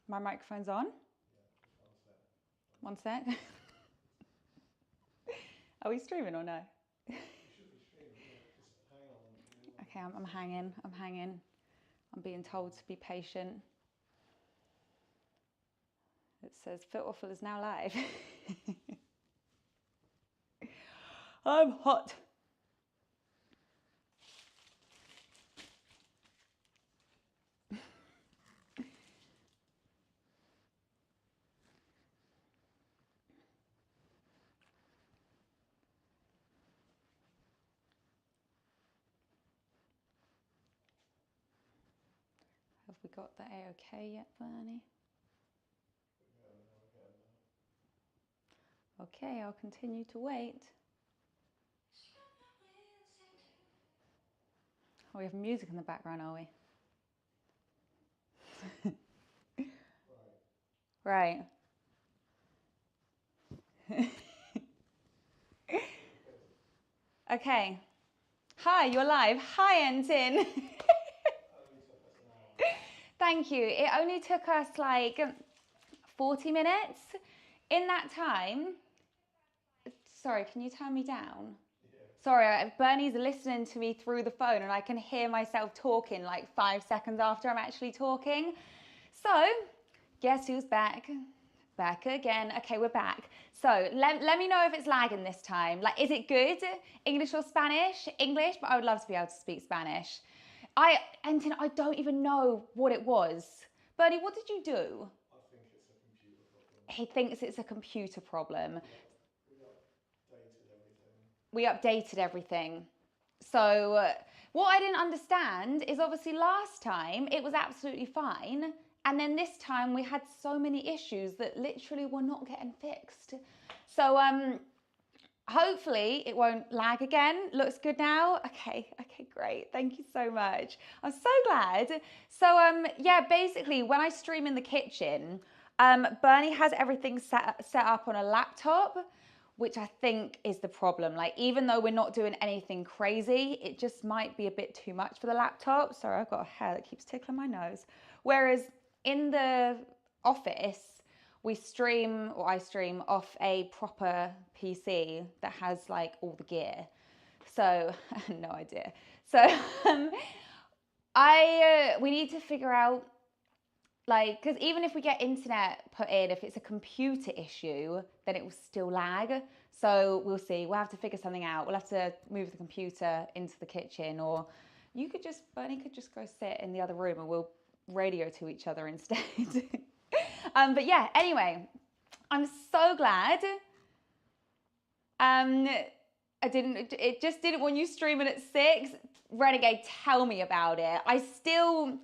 My microphone's on? One sec. Are we streaming or no? You should be streaming, yeah. Just hang on. Okay, I'm hanging. I'm being told to be patient. It says Fitwaffle is now live. I'm hot. Have we got the A-OK yet, Bernie? Okay, I'll continue to wait. Oh, we have music in the background, are we? Right. Okay. Hi, you're live. Hi, Entin. Thank you. It only took us like 40 minutes. In that time, sorry, can you turn me down? Yeah. Sorry, Bernie's listening to me through the phone and I can hear myself talking like 5 seconds after I'm actually talking. So, guess who's back? Back again. Okay, we're back. So, let me know if it's lagging this time. Like, is it good? English or Spanish? English, but I would love to be able to speak Spanish. Entin, I don't even know what it was. Bernie, what did you do? I think it's a computer problem. He thinks it's a computer problem. We updated everything. So, what I didn't understand is obviously last time it was absolutely fine. And then this time we had so many issues that literally were not getting fixed. So, hopefully it won't lag again. Looks good now. Okay, great. Thank you so much. I'm so glad. So, yeah, basically when I stream in the kitchen, Bernie has everything set up on a laptop, which I think is the problem. Like, even though we're not doing anything crazy, it just might be a bit too much for the laptop. Sorry, I've got a hair that keeps tickling my nose. Whereas in the office, I stream off a proper PC that has like all the gear. So, no idea. So, we need to figure out, like, because even if we get internet put in, if it's a computer issue, then it will still lag. So we'll see. We'll have to figure something out. We'll have to move the computer into the kitchen, or Bernie could just go sit in the other room and we'll radio to each other instead. But yeah, anyway, I'm so glad. It just didn't want you streaming at 6. Renegade, tell me about it. I still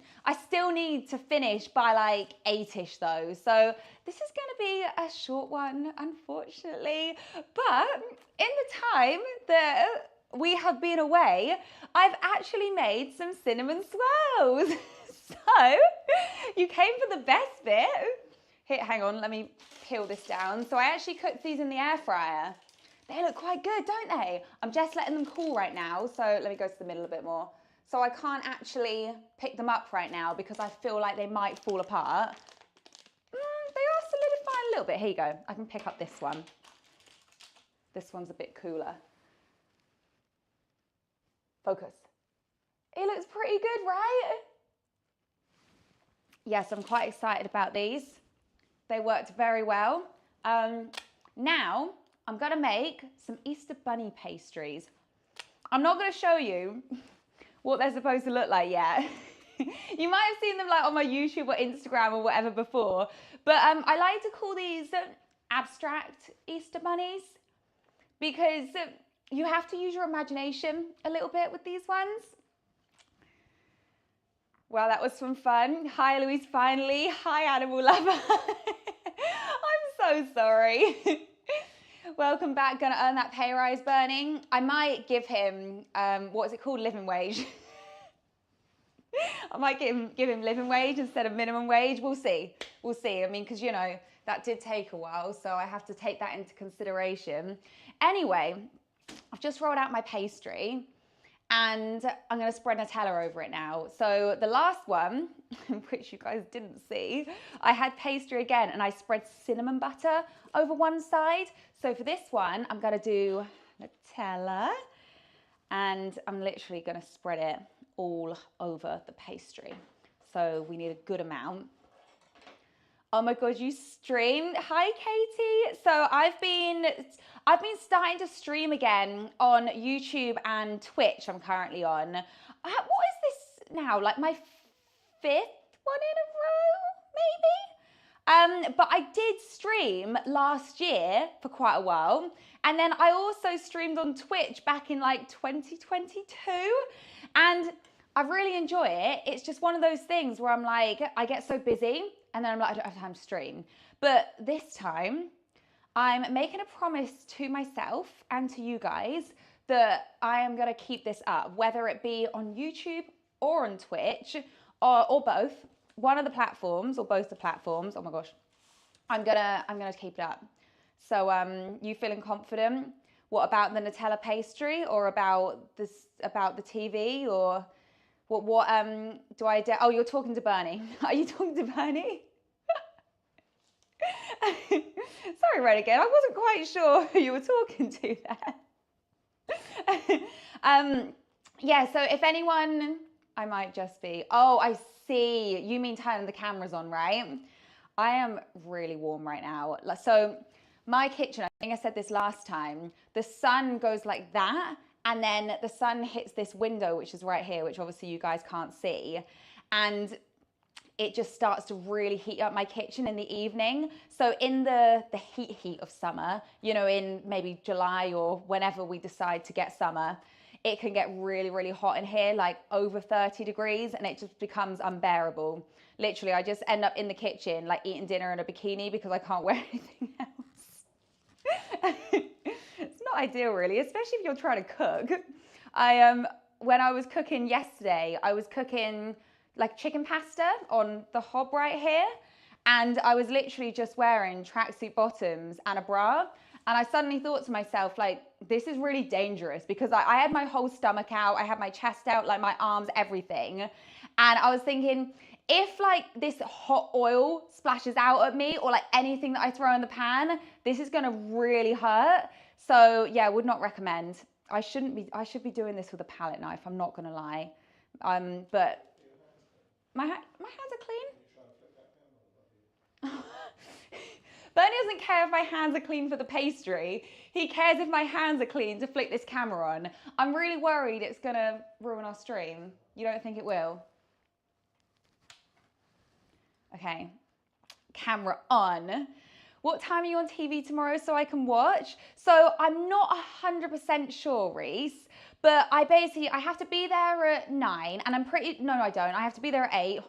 need to finish by like 8ish though. So this is gonna be a short one, unfortunately. But in the time that we have been away, I've actually made some cinnamon swirls. So you came for the best bit. Here, hang on, let me peel this down. So I actually cooked these in the air fryer. They look quite good, don't they? I'm just letting them cool right now. So let me go to the middle a bit more. So I can't actually pick them up right now because I feel like they might fall apart. They are solidifying a little bit. Here you go. I can pick up this one. This one's a bit cooler. Focus. It looks pretty good, right? Yes, I'm quite excited about these. They worked very well. Now, I'm gonna make some Easter bunny pastries. I'm not gonna show you what they're supposed to look like yet. You might have seen them like on my YouTube or Instagram or whatever before, but I like to call these abstract Easter bunnies because you have to use your imagination a little bit with these ones. Well, that was some fun. Hi, Louise, finally. Hi, animal lover. I'm so sorry. Welcome back. Gonna earn that pay rise, Bernie. I might give him, what is it called? Living wage. I might give him living wage instead of minimum wage. We'll see. We'll see. I mean, because, you know, that did take a while, so I have to take that into consideration. Anyway, I've just rolled out my pastry. and I'm gonna spread Nutella over it now. So the last one, which you guys didn't see, I had pastry again and I spread cinnamon butter over one side. So for this one, I'm gonna do Nutella and I'm literally gonna spread it all over the pastry. So we need a good amount. Oh my God, you streamed. Hi, Katie. So I've been starting to stream again on YouTube and Twitch. I'm currently on. What is this now? Like my 5th one in a row, maybe? But I did stream last year for quite a while. And then I also streamed on Twitch back in like 2022. And I really enjoy it. It's just one of those things where I'm like, I get so busy and then I'm like, I don't have time to stream. But this time, I'm making a promise to myself and to you guys that I am gonna keep this up, whether it be on YouTube or on Twitch or both, one of the platforms or both the platforms. Oh my gosh, I'm gonna keep it up. So you feeling confident? What about the Nutella pastry or about the TV or? What do I do? Oh, you're talking to Bernie. Are you talking to Bernie? Sorry, Renegade. I wasn't quite sure who you were talking to there. Yeah, so if anyone, I might just be, oh, I see. You mean turning the cameras on, right? I am really warm right now. So my kitchen, I think I said this last time, the sun goes like that. And then the sun hits this window, which is right here, which obviously you guys can't see. And it just starts to really heat up my kitchen in the evening. So in the heat of summer, you know, in maybe July or whenever we decide to get summer, it can get really, really hot in here, like over 30 degrees, and it just becomes unbearable. Literally, I just end up in the kitchen, like eating dinner in a bikini because I can't wear anything else. It's not ideal really, especially if you're trying to cook. When I was cooking yesterday, I was cooking like chicken pasta on the hob right here. And I was literally just wearing tracksuit bottoms and a bra. And I suddenly thought to myself, like, this is really dangerous because I had my whole stomach out. I had my chest out, like my arms, everything. And I was thinking, if like this hot oil splashes out at me or like anything that I throw in the pan, this is gonna really hurt. So yeah, I would not recommend. I should be doing this with a palette knife, I'm not gonna lie. But my hands are clean. Bernie doesn't care if my hands are clean for the pastry. He cares if my hands are clean to flick this camera on. I'm really worried it's gonna ruin our stream. You don't think it will? Okay, camera on. What time are you on TV tomorrow so I can watch? So I'm not 100% sure, Reese, but I have to be there at 9 and I have to be there at 8.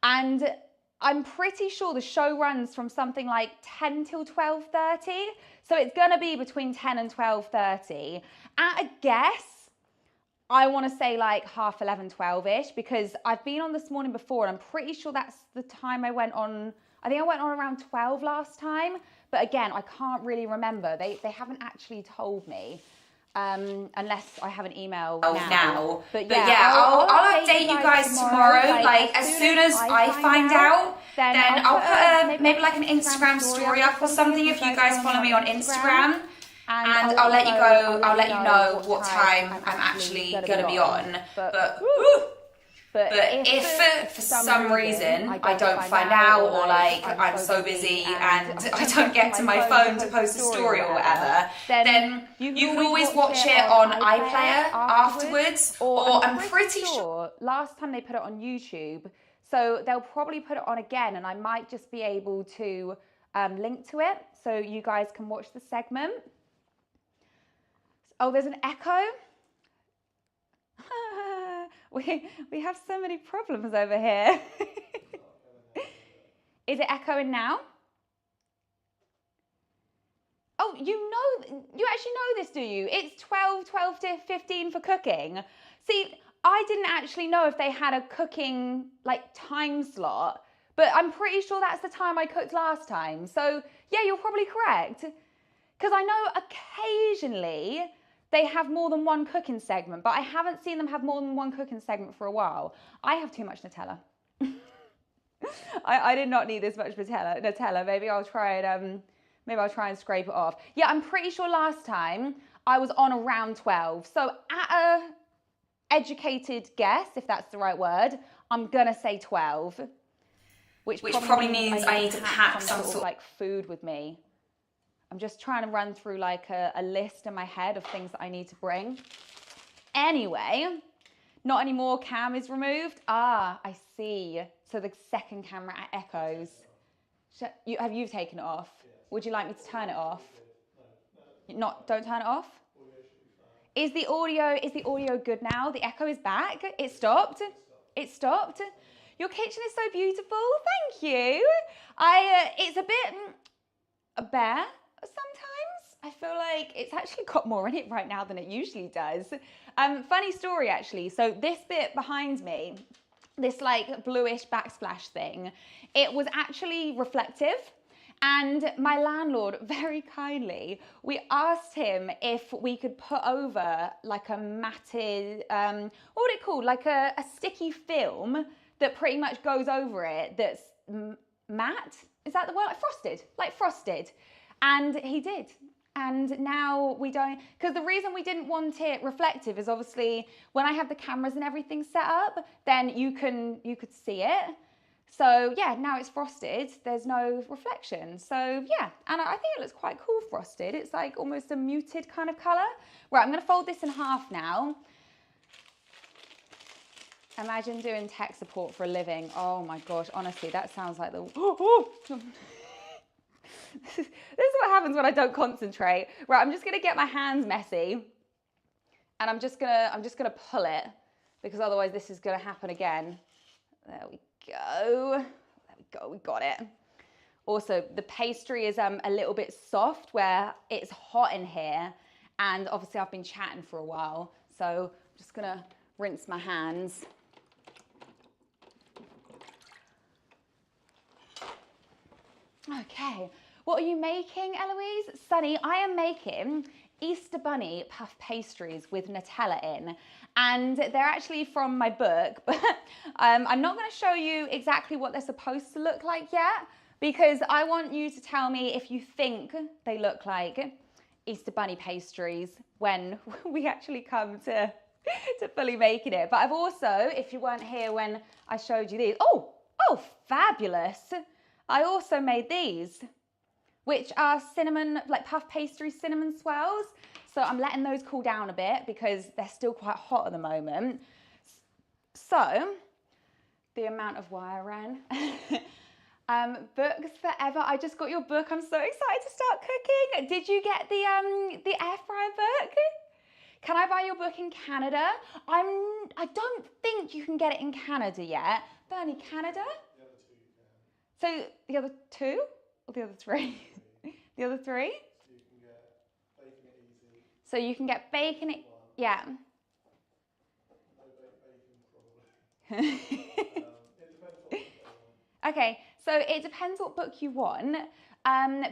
And I'm pretty sure the show runs from something like 10 till 12:30. So it's gonna be between 10 and 12:30. At a guess, I wanna say like 11:30, 12-ish, because I've been on this morning before and I'm pretty sure that's the time I went on. I think I went on around 12 last time, but again, I can't really remember. They haven't actually told me, unless I have an email now. But yeah, I'll update you guys tomorrow. Like as soon as I find out, then I'll put maybe like an Instagram story up or something if you guys follow me on Instagram. And I'll let you know what time I'm actually gonna be on. But if for some reason I don't find out or like I'm so busy and I don't get to my phone to post a story or whatever, then you can always watch it on iPlayer afterwards, or I'm pretty sure last time they put it on YouTube, so they'll probably put it on again and I might just be able to link to it so you guys can watch the segment. Oh, there's an echo. We have so many problems over here. Is it echoing now? Oh, you actually know this, do you? It's 12 to 15 for cooking. See, I didn't actually know if they had a cooking like time slot, but I'm pretty sure that's the time I cooked last time. So yeah, you're probably correct. Because I know occasionally they have more than one cooking segment, but I haven't seen them have more than one cooking segment for a while. I have too much Nutella. I did not need this much Nutella. Maybe I'll try it. Maybe I'll try and scrape it off. Yeah, I'm pretty sure last time I was on around 12. So at a educated guess, if that's the right word, I'm gonna say 12. Which probably means I need to pack some sort of like food with me. I'm just trying to run through like a list in my head of things that I need to bring. Anyway, not anymore. Cam is removed. Ah, I see. So the second camera echoes. Have you taken it off? Would you like me to turn it off? Don't turn it off? Is the audio good now? The echo is back. It stopped. It stopped. Your kitchen is so beautiful. Thank you. It's a bit bare sometimes. I feel like it's actually got more in it right now than it usually does. Funny story actually. So this bit behind me, this like bluish backsplash thing, it was actually reflective. And my landlord, very kindly, we asked him if we could put over like a matted, what would it called? Like a sticky film that pretty much goes over it that's matte. Is that the word? Like frosted. And he did. And now we don't, because the reason we didn't want it reflective is obviously when I have the cameras and everything set up, then you could see it. So yeah, now it's frosted, there's no reflection. So yeah, and I think it looks quite cool frosted. It's like almost a muted kind of color. Right, I'm gonna fold this in half now. Imagine doing tech support for a living. Oh my gosh, honestly, that sounds like the, This is what happens when I don't concentrate. Right, I'm just gonna get my hands messy and I'm just gonna pull it because otherwise this is gonna happen again. There we go. There we go, we got it. Also, the pastry is a little bit soft where it's hot in here and obviously I've been chatting for a while. So I'm just gonna rinse my hands. Okay, what are you making, Eloise? Sunny, I am making Easter Bunny puff pastries with Nutella in. And they're actually from my book, but I'm not gonna show you exactly what they're supposed to look like yet, because I want you to tell me if you think they look like Easter Bunny pastries when we actually come to fully making it. But I've also, if you weren't here when I showed you these, oh, fabulous. I also made these, which are cinnamon, like puff pastry cinnamon swirls. So I'm letting those cool down a bit because they're still quite hot at the moment. So the amount of wire ran. Books forever. I just got your book. I'm so excited to start cooking. Did you get the air fryer book? Can I buy your book in Canada? I don't think you can get it in Canada yet. Bernie, Canada? The other two you can. So the other two or the other three? The other three? So you can get Bacon It Easy. So you can get yeah. No bacon probably. It depends what book you want. Okay, so it depends what book you want.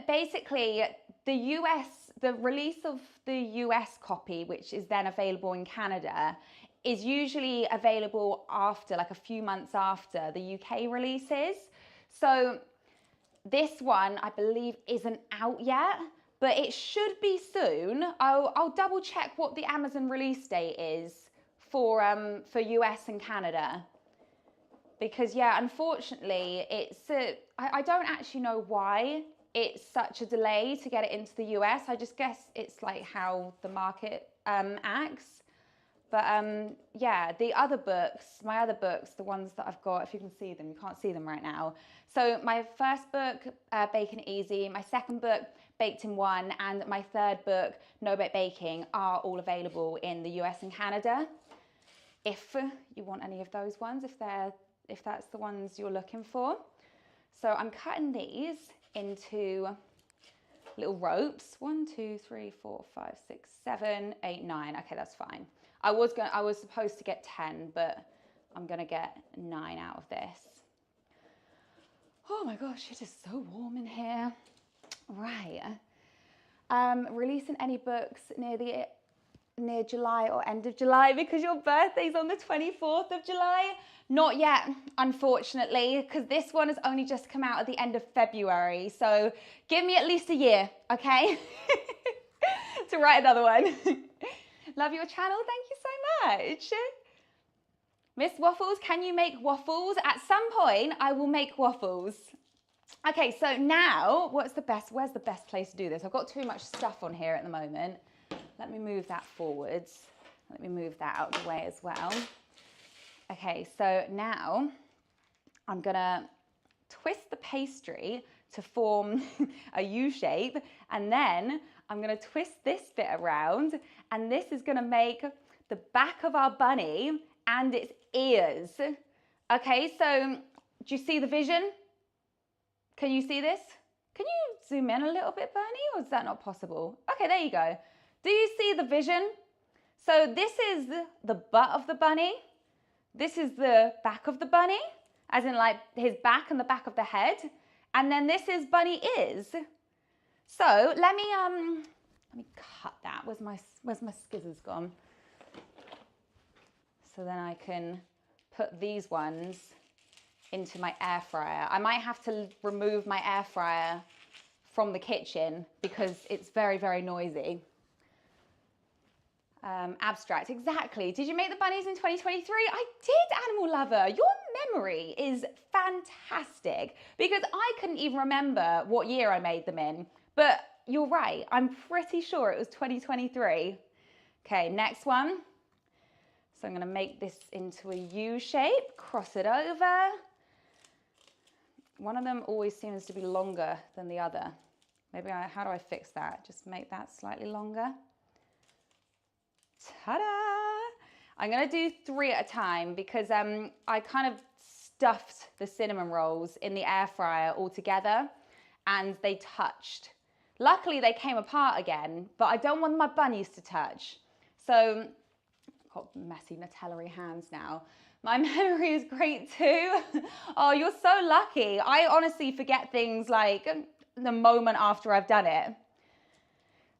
Basically, the release of the US copy, which is then available in Canada, is usually available after, like a few months after the UK releases. So this one, I believe, isn't out yet, but it should be soon. I'll double check what the Amazon release date is for US and Canada. Because yeah, unfortunately, I don't actually know why it's such a delay to get it into the US. I just guess it's like how the market acts. But yeah, my other books, the ones that I've got, if you can see them, you can't see them right now. So my first book, Bacon It Easy, my second book, Baked in One, and my third book, No Bake Baking, are all available in the US and Canada. If you want any of those ones, if that's the ones you're looking for. So I'm cutting these into little ropes. 1, 2, 3, 4, 5, 6, 7, 8, 9. Okay, that's fine. I was supposed to get 10, but I'm gonna get 9 out of this. Oh my gosh, it is so warm in here. Right. Releasing any books near the near July or end of July because your birthday's on the 24th of July? Not yet, unfortunately, because this one has only just come out at the end of February. So give me at least a year, okay? To write another one. Love your channel. Thank you so much. Miss Waffles, can you make waffles? At some point, I will make waffles. Okay, so now, where's the best place to do this? I've got too much stuff on here at the moment. Let me move that forwards. Let me move that out of the way as well. Okay, so now I'm gonna twist the pastry to form a U shape, and then I'm gonna twist this bit around, and this is gonna make the back of our bunny and its ears. Okay, so do you see the vision? Can you see this? Can you zoom in a little bit, Bernie, or is that not possible? Okay, there you go. Do you see the vision? So this is the butt of the bunny. This is the back of the bunny, as in like his back and the back of the head. And then this is bunny ears. So let me cut that. Where's my scissors gone? So then I can put these ones into my air fryer. I might have to remove my air fryer from the kitchen because it's very, very noisy. Abstract, exactly. Did you make the bunnies in 2023? I did, Animal Lover. Your memory is fantastic because I couldn't even remember what year I made them in. But you're right, I'm pretty sure it was 2023. Okay, next one. So I'm gonna make this into a U shape, cross it over. One of them always seems to be longer than the other. Maybe how do I fix that? Just make that slightly longer. Ta-da! I'm gonna do 3 at a time because I kind of stuffed the cinnamon rolls in the air fryer all together and they touched. Luckily they came apart again, but I don't want my bunnies to touch. So, I've got messy Nutella-y hands now. My memory is great too. Oh, you're so lucky. I honestly forget things like the moment after I've done it.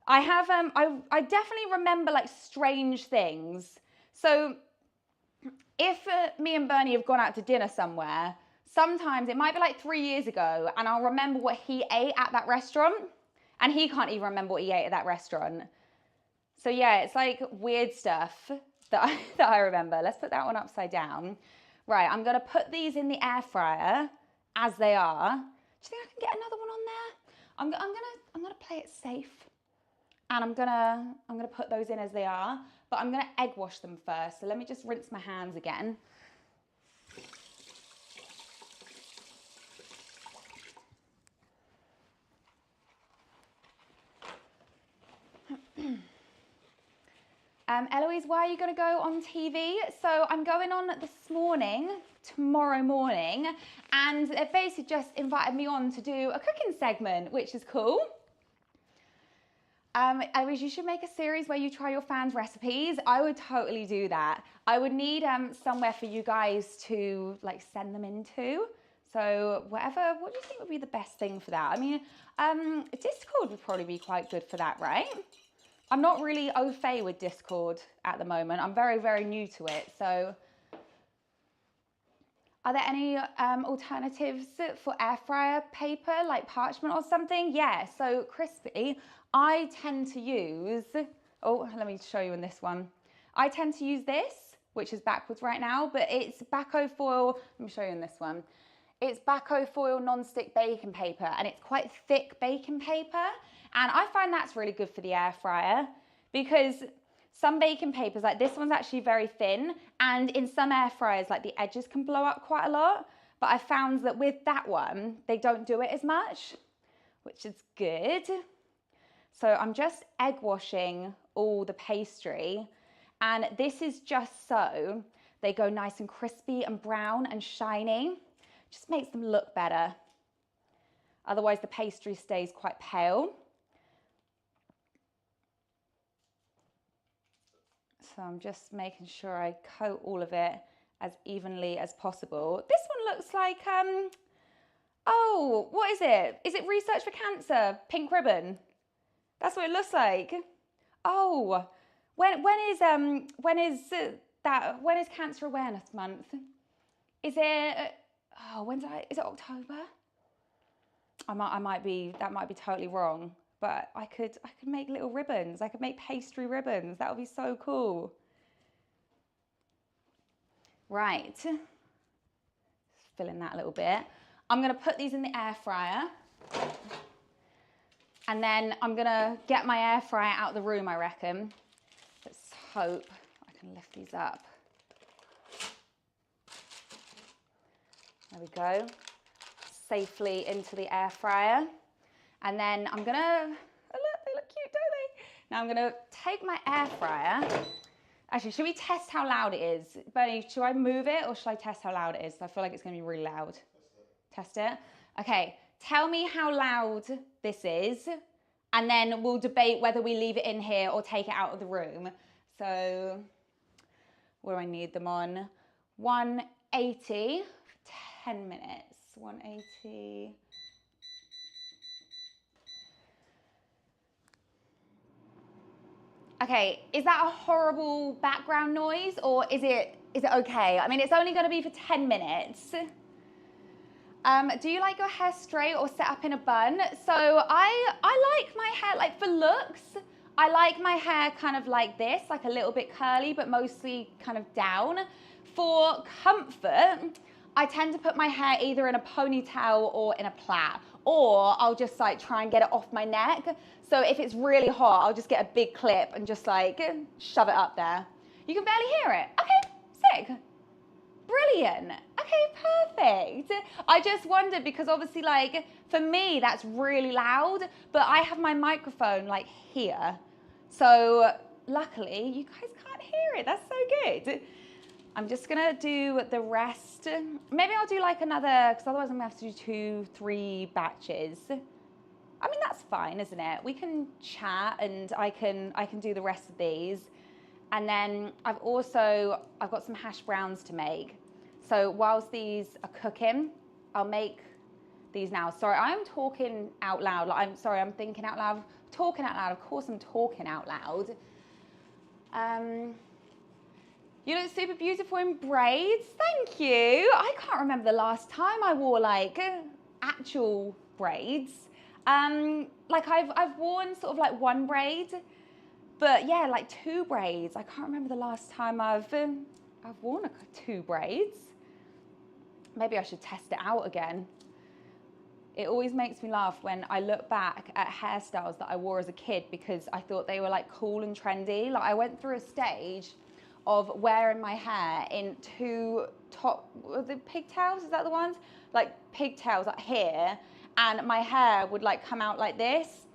I have, I definitely remember like strange things. So if me and Bernie have gone out to dinner somewhere, sometimes it might be like 3 years ago and I'll remember what he ate at that restaurant and he can't even remember what he ate at that restaurant. So yeah, it's like weird stuff that I remember. Let's put that one upside down. Right, I'm gonna put these in the air fryer as they are. Do you think I can get another one on there? I'm gonna play it safe. And I'm gonna put those in as they are, but I'm gonna egg wash them first. So let me just rinse my hands again. Eloise, why are you gonna go on TV? So I'm going on tomorrow morning, and they basically just invited me on to do a cooking segment, which is cool. Eloise, you should make a series where you try your fans' recipes. I would totally do that. I would need somewhere for you guys to like send them into. So what do you think would be the best thing for that? I mean, Discord would probably be quite good for that, right? I'm not really au fait with Discord at the moment. I'm very, very new to it. So are there any alternatives for air fryer paper, like parchment or something? Yeah, so crispy. I tend to use, let me show you in this one. I tend to use this, which is backwards right now, but it's Bacco foil, let me show you in this one. It's Bacco foil non-stick baking paper, and it's quite thick baking paper. And I find that's really good for the air fryer because some baking papers, like this one's actually very thin, and in some air fryers, like the edges can blow up quite a lot. But I found that with that one, they don't do it as much, which is good. So I'm just egg washing all the pastry, and this is just so they go nice and crispy and brown and shiny. Just makes them look better. Otherwise the pastry stays quite pale. So I'm just making sure I coat all of it as evenly as possible. This one looks like, oh, what is it? Is it Research for Cancer, pink ribbon? That's what it looks like. Oh, When is Cancer Awareness Month? Is it is it October? That might be totally wrong, but I could make little ribbons. I could make pastry ribbons. That would be so cool. Right. Just fill in that a little bit. I'm gonna put these in the air fryer. And then I'm gonna get my air fryer out of the room, I reckon. Let's hope I can lift these up. There we go. Safely into the air fryer. And then I'm gonna, oh look, they look cute, don't they? Now I'm gonna take my air fryer. Actually, should we test how loud it is? Bernie, should I move it or should I test how loud it is? I feel like it's gonna be really loud. Test it. Okay, tell me how loud this is, and then we'll debate whether we leave it in here or take it out of the room. So, what do I need them on? 180 for 10 minutes. 180. Okay, is that a horrible background noise or is it okay? I mean, it's only gonna be for 10 minutes. Do you like your hair straight or set up in a bun? So I like my hair, like for looks, I like my hair kind of like this, like a little bit curly, but mostly kind of down. For comfort, I tend to put my hair either in a ponytail or in a plait, or I'll just like try and get it off my neck. So if it's really hot, I'll just get a big clip and just like shove it up there. You can barely hear it. Okay, sick. Brilliant. Okay, perfect. I just wondered because obviously like for me that's really loud, but I have my microphone like here. So luckily you guys can't hear it. That's so good. I'm just gonna do the rest. Maybe I'll do like another, because otherwise I'm gonna have to do 2-3 batches. I mean, that's fine, isn't it? We can chat and I can do the rest of these. And then I've got some hash browns to make. So whilst these are cooking, I'll make these now. Sorry, I'm talking out loud. Like, I'm thinking out loud. Talking out loud, of course I'm talking out loud. You look super beautiful in braids. Thank you. I can't remember the last time I wore like actual braids. Like I've worn sort of like one braid, but yeah, like 2 braids. I can't remember the last time I've worn 2 braids. Maybe I should test it out again. It always makes me laugh when I look back at hairstyles that I wore as a kid because I thought they were like cool and trendy. Like I went through a stage of wearing my hair in 2 the pigtails, is that the ones? Like pigtails up here, and my hair would like come out like this.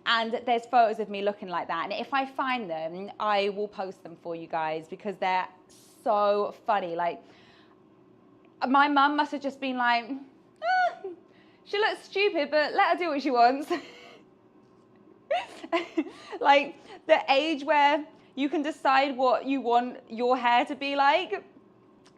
And there's photos of me looking like that. And if I find them, I will post them for you guys because they're so funny. Like my mum must have just been like, she looks stupid, but let her do what she wants. Like the age where you can decide what you want your hair to be like.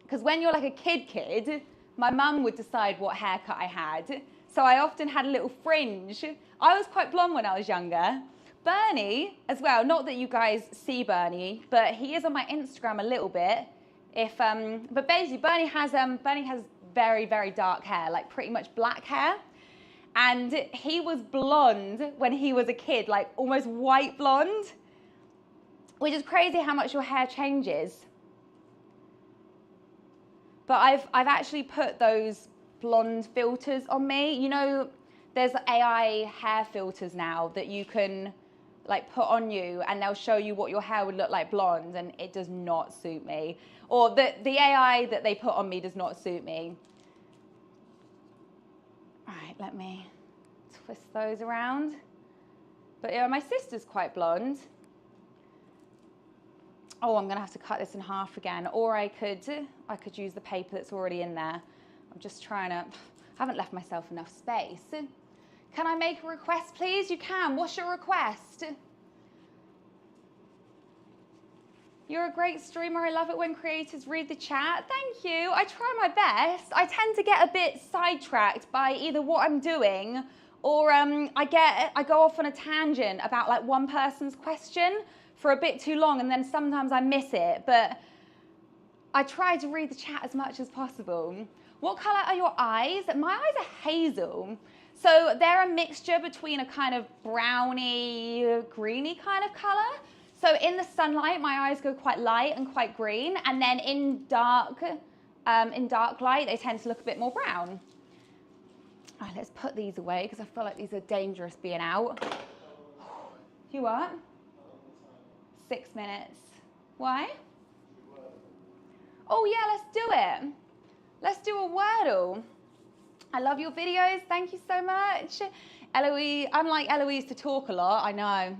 Because when you're like a kid, my mum would decide what haircut I had. So I often had a little fringe. I was quite blonde when I was younger. Bernie as well, not that you guys see Bernie, but he is on my Instagram a little bit. But basically Bernie has very, very dark hair, like pretty much black hair. And he was blonde when he was a kid, like almost white blonde, which is crazy how much your hair changes. But I've actually put those blonde filters on me. You know, there's AI hair filters now that you can like put on you and they'll show you what your hair would look like blonde, and it does not suit me. Or the AI that they put on me does not suit me. All right, let me twist those around. But yeah, my sister's quite blonde. Oh, I'm gonna have to cut this in half again. Or I could use the paper that's already in there. I'm just trying to, I haven't left myself enough space. Can I make a request, please? You can. What's your request? You're a great streamer. I love it when creators read the chat. Thank you. I try my best. I tend to get a bit sidetracked by either what I'm doing or I go off on a tangent about like one person's question. for a bit too long, and then sometimes I miss it, but I try to read the chat as much as possible. What color are your eyes? My eyes are hazel. So they're a mixture between a kind of browny, greeny kind of color. So in the sunlight, my eyes go quite light and quite green, and then in dark light, they tend to look a bit more brown. All right, let's put these away because I feel like these are dangerous being out. You what? 6 minutes. Why? Oh yeah, let's do it. Let's do a Wordle. I love your videos. Thank you so much. Eloise, unlike Eloise to talk a lot, I know.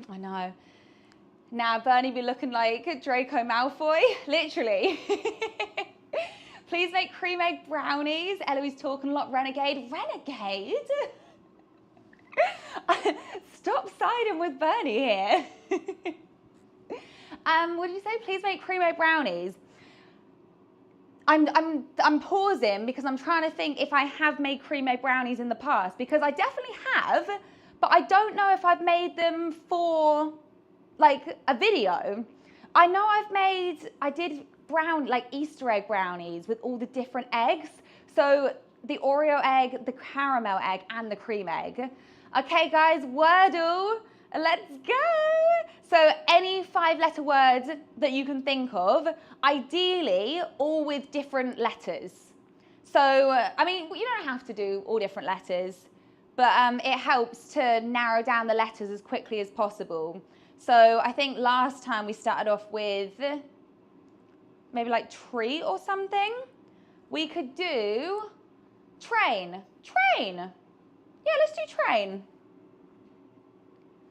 Now Bernie be looking like Draco Malfoy, literally. Please make cream egg brownies. Eloise talking a lot. Renegade. Renegade? Stop siding with Bernie here. What did you say? Please make cream egg brownies. I'm pausing because I'm trying to think if I have made cream egg brownies in the past, because I definitely have, but I don't know if I've made them for like a video. I know I did Easter egg brownies with all the different eggs. So the Oreo egg, the caramel egg, and the cream egg. Okay guys, Wordle, let's go. So any 5-letter words that you can think of, ideally all with different letters. So, I mean, you don't have to do all different letters, but it helps to narrow down the letters as quickly as possible. So I think last time we started off with maybe like tree or something. We could do train. Train. Yeah, let's do train.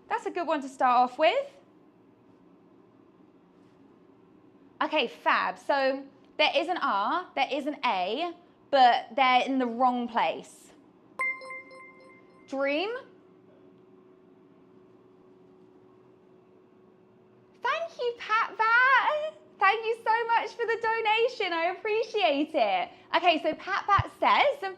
That's a good one to start off with. Okay, fab. So there is an R, there is an A, but they're in the wrong place. Dream. Thank you, Pat Bat. Thank you so much for the donation. I appreciate it. Okay, so Pat Bat says,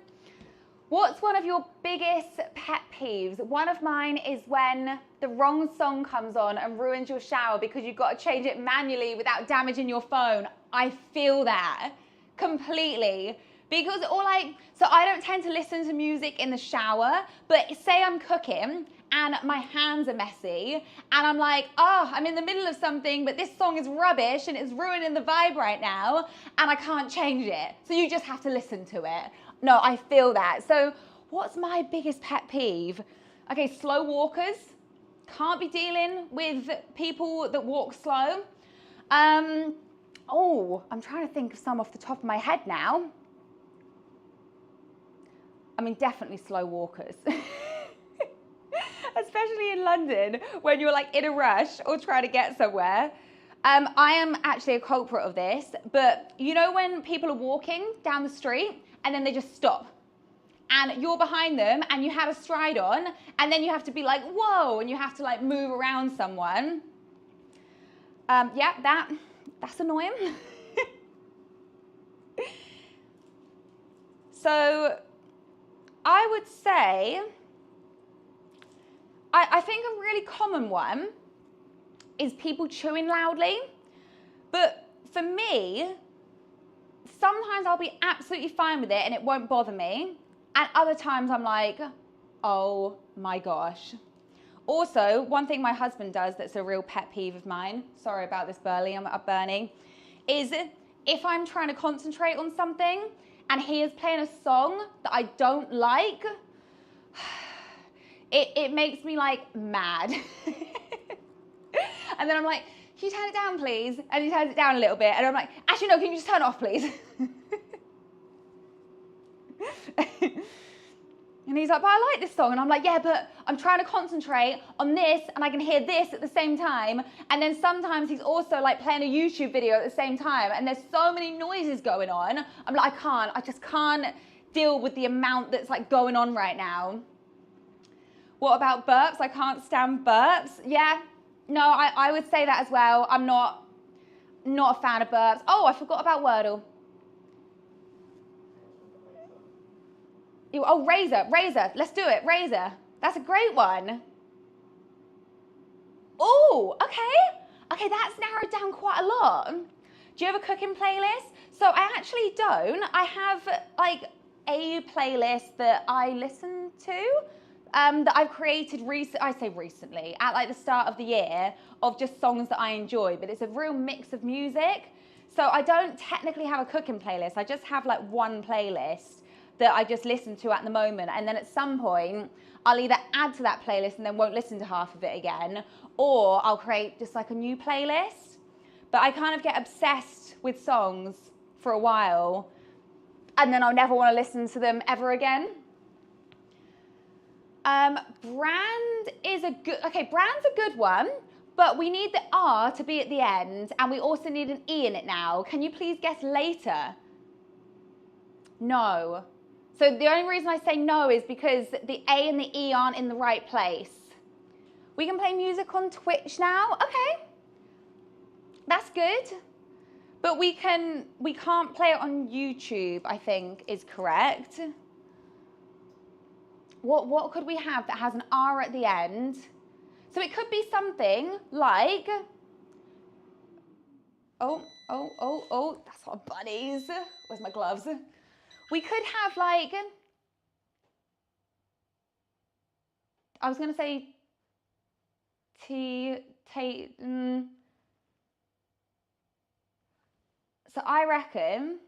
what's one of your biggest pet peeves? One of mine is when the wrong song comes on and ruins your shower because you've got to change it manually without damaging your phone. I feel that completely. Because so I don't tend to listen to music in the shower, but say I'm cooking and my hands are messy and I'm like, oh, I'm in the middle of something, but this song is rubbish and it's ruining the vibe right now and I can't change it. So you just have to listen to it. No, I feel that. So what's my biggest pet peeve? Okay, slow walkers. Can't be dealing with people that walk slow. Oh, I'm trying to think of some off the top of my head now. I mean, definitely slow walkers. Especially in London when you're like in a rush or trying to get somewhere. I am actually a culprit of this, but you know when people are walking down the street and then they just stop and you're behind them and you have a stride on and then you have to be like, whoa, and you have to like move around someone. Yeah, that's annoying. So I would say, I think a really common one is people chewing loudly. But for me, sometimes I'll be absolutely fine with it and it won't bother me. And other times I'm like, oh my gosh. Also, one thing my husband does that's a real pet peeve of mine, sorry about this, Bernie, is if I'm trying to concentrate on something and he is playing a song that I don't like, it makes me like mad. And then I'm like, can you turn it down, please? And he turns it down a little bit. And I'm like, actually, no, can you just turn it off, please? And he's like, but I like this song. And I'm like, yeah, but I'm trying to concentrate on this and I can hear this at the same time. And then sometimes he's also like playing a YouTube video at the same time. And there's so many noises going on. I'm like, I just can't deal with the amount that's like going on right now. What about burps? I can't stand burps. Yeah, no, I would say that as well. I'm not a fan of burps. Oh, I forgot about Wordle. Oh, razor. Let's do it. Razor. That's a great one. Oh, okay. Okay, that's narrowed down quite a lot. Do you have a cooking playlist? So I actually don't. I have like a playlist that I listen to that I've created recently, at like the start of the year, of just songs that I enjoy, but it's a real mix of music. So I don't technically have a cooking playlist. I just have like one playlist that I just listen to at the moment. And then at some point, I'll either add to that playlist and then won't listen to half of it again, or I'll create just like a new playlist. But I kind of get obsessed with songs for a while, and then I'll never want to listen to them ever again. Brand is a good, okay, brand's a good one, but we need the R to be at the end, and we also need an E in it now. Can you please guess later? No. So the only reason I say no is because the A and the E aren't in the right place. We can play music on Twitch now. Okay. That's good. But we can't play it on YouTube, I think is correct. What could we have that has an R at the end? So it could be something like, oh, that's not Bunnies. Where's my gloves? We could have like, I was going to say so I reckon,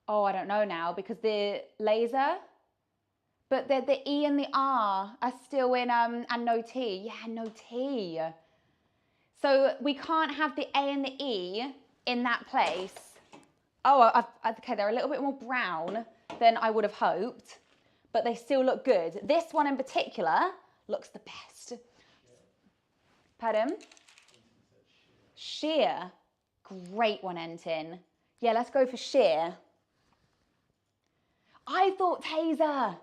oh, I don't know now because the laser, but the E and the R are still in, and no T. Yeah, no T. So we can't have the A and the E in that place. Oh, okay, they're a little bit more brown than I would have hoped, but they still look good. This one in particular looks the best. Pardon? Sheer. Great one, Entin. Yeah, let's go for sheer. I thought taser.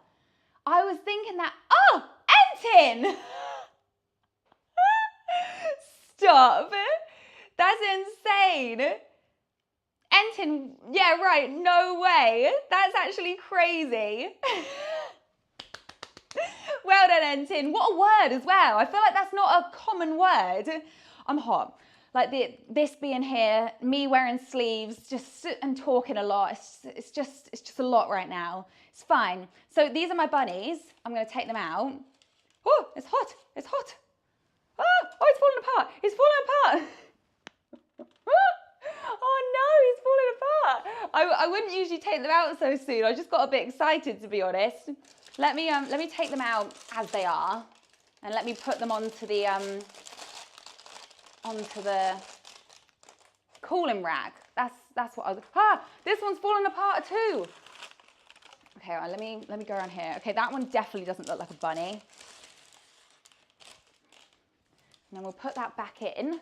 I was thinking that. Oh, Entin! Stop. That's insane. Entin, yeah, right, no way. That's actually crazy. Well done, Entin. What a word as well. I feel like that's not a common word. I'm hot. Like this being here, me wearing sleeves, just and talking a lot. It's just a lot right now. It's fine. So these are my bunnies. I'm going to take them out. Oh, it's hot. It's hot. Oh, it's falling apart. It's falling apart. Oh no, he's falling apart. I wouldn't usually take them out so soon. I just got a bit excited, to be honest. Let me take them out as they are, and let me put them onto the cooling rack. That's what I was. This one's falling apart too. Okay, right, let me go around here. Okay, that one definitely doesn't look like a bunny. And then we'll put that back in.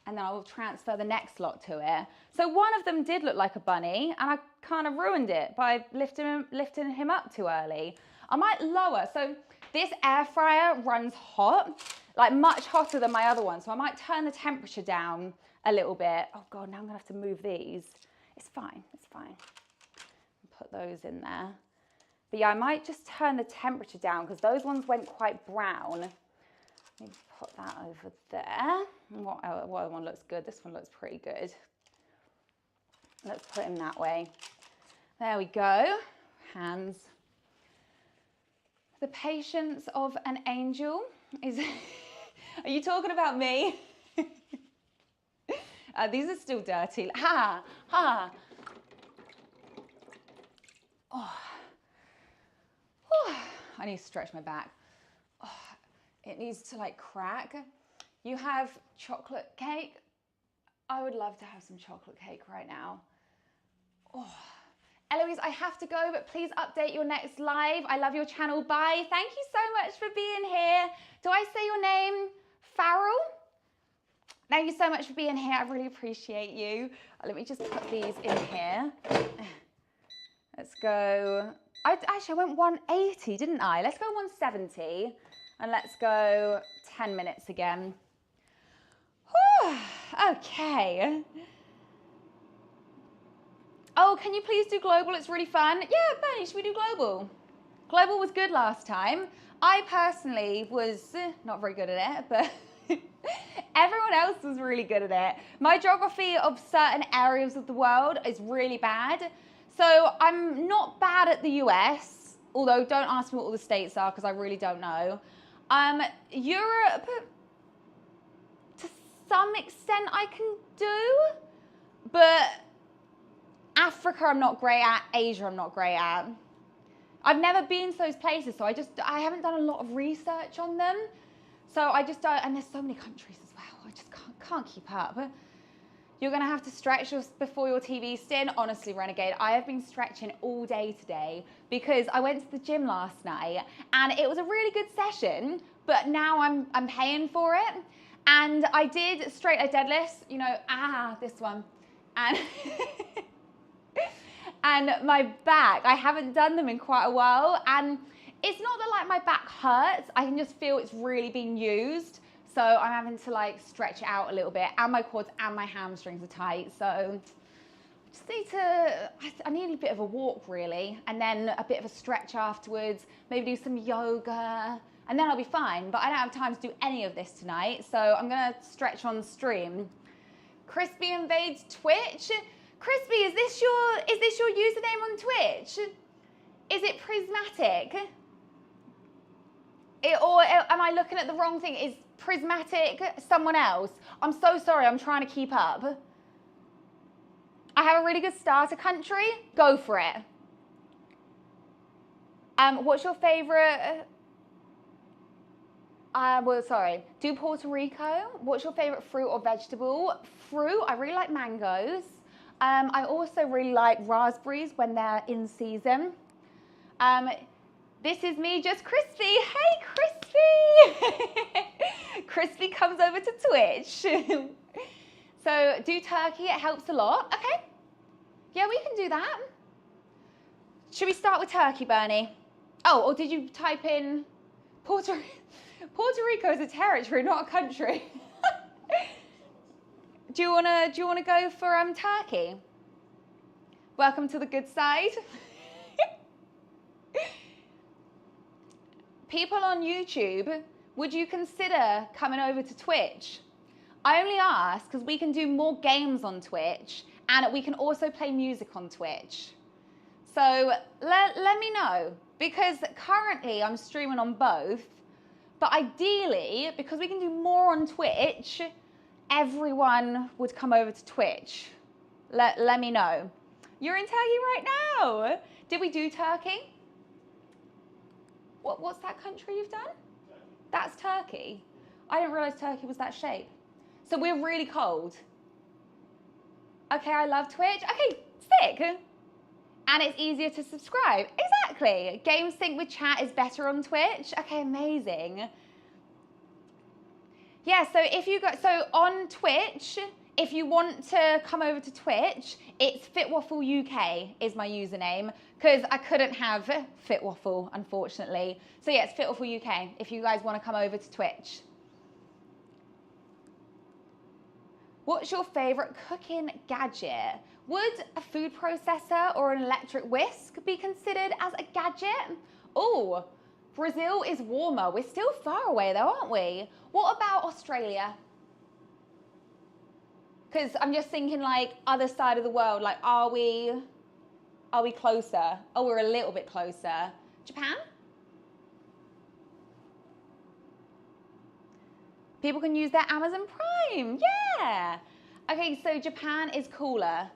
And then I will transfer the next lot to it. So one of them did look like a bunny, and I kind of ruined it by lifting him up too early. I might lower. So this air fryer runs hot, like much hotter than my other one. So I might turn the temperature down a little bit. Oh God, now I'm gonna have to move these. It's fine, it's fine. Put those in there. But yeah, I might just turn the temperature down because those ones went quite brown. Let me put that over there. What other one looks good? This one looks pretty good. Let's put him that way. There we go. Hands. The patience of an angel is... Are you talking about me? These are still dirty. Ha! Ha! Oh. Oh. I need to stretch my back. Oh. It needs to like crack. You have chocolate cake? I would love to have some chocolate cake right now. Oh. Eloise, I have to go, but please update your next live. I love your channel. Bye. Thank you so much for being here. Do I say your name? Farrell? Thank you so much for being here. I really appreciate you. Let me just put these in here. Let's go. Actually, I went 180, didn't I? Let's go 170. And let's go 10 minutes again. Whew, okay. Oh, can you please do Globle? It's really fun. Yeah, Bernie, should we do Globle? Globle was good last time. I personally was not very good at it, but Everyone else was really good at it. My geography of certain areas of the world is really bad. So I'm not bad at the US, although don't ask me what all the states are because I really don't know. Europe, to some extent I can do, but Africa I'm not great at, Asia I'm not great at. I've never been to those places, so I haven't done a lot of research on them. So I just don't, and there's so many countries as well, I just can't keep up. You're gonna have to stretch before your TV stint. Honestly, Renegade, I have been stretching all day today because I went to the gym last night and it was a really good session, but now I'm paying for it. And I did straight leg deadlifts, you know, this one. And and my back, I haven't done them in quite a while. And it's not that like my back hurts, I can just feel it's really being used. So I'm having to like stretch it out a little bit, and my quads and my hamstrings are tight. So I just need to, I need a bit of a walk really, and then a bit of a stretch afterwards, maybe do some yoga, and then I'll be fine. But I don't have time to do any of this tonight, so I'm gonna stretch on stream. Crispy invades Twitch. Crispy, is this your username on Twitch? Is it Prismatic? Or am I looking at the wrong thing? Is Prismatic someone else? I'm so sorry, I'm trying to keep up. I have a really good starter country. Go for it. What's your favorite? Do Puerto Rico. What's your favorite fruit or vegetable? Fruit, I really like mangoes. I also really like raspberries when they're in season. This is me, just Crispy. Hey, Crispy! Crispy comes over to Twitch. So do turkey, it helps a lot. Okay. Yeah, we can do that. Should we start with turkey, Bernie? Oh, or did you type in Puerto Rico is a territory, not a country. Do you wanna go for turkey? Welcome to the good side. People on YouTube, would you consider coming over to Twitch? I only ask because we can do more games on Twitch and we can also play music on Twitch. So let me know, because currently I'm streaming on both, but ideally, because we can do more on Twitch, everyone would come over to Twitch. Let me know. You're in Turkey right now. Did we do Turkey? What's that country you've done? Turkey. That's Turkey. I didn't realize Turkey was that shape. So we're really cold. Okay, I love Twitch. Okay, sick. And it's easier to subscribe. Exactly. Game sync with chat is better on Twitch. Okay, amazing. Yeah, so on Twitch, if you want to come over to Twitch, it's Fitwaffle UK is my username, because I couldn't have Fitwaffle, unfortunately. So yeah, it's Fitwaffle UK if you guys want to come over to Twitch. What's your favorite cooking gadget? Would a food processor or an electric whisk be considered as a gadget? Oh, Brazil is warmer. We're still far away though, aren't we? What about Australia? Because I'm just thinking like other side of the world, like are we closer? Oh, we're a little bit closer. Japan? People can use their Amazon Prime, yeah. Okay, so Japan is cooler.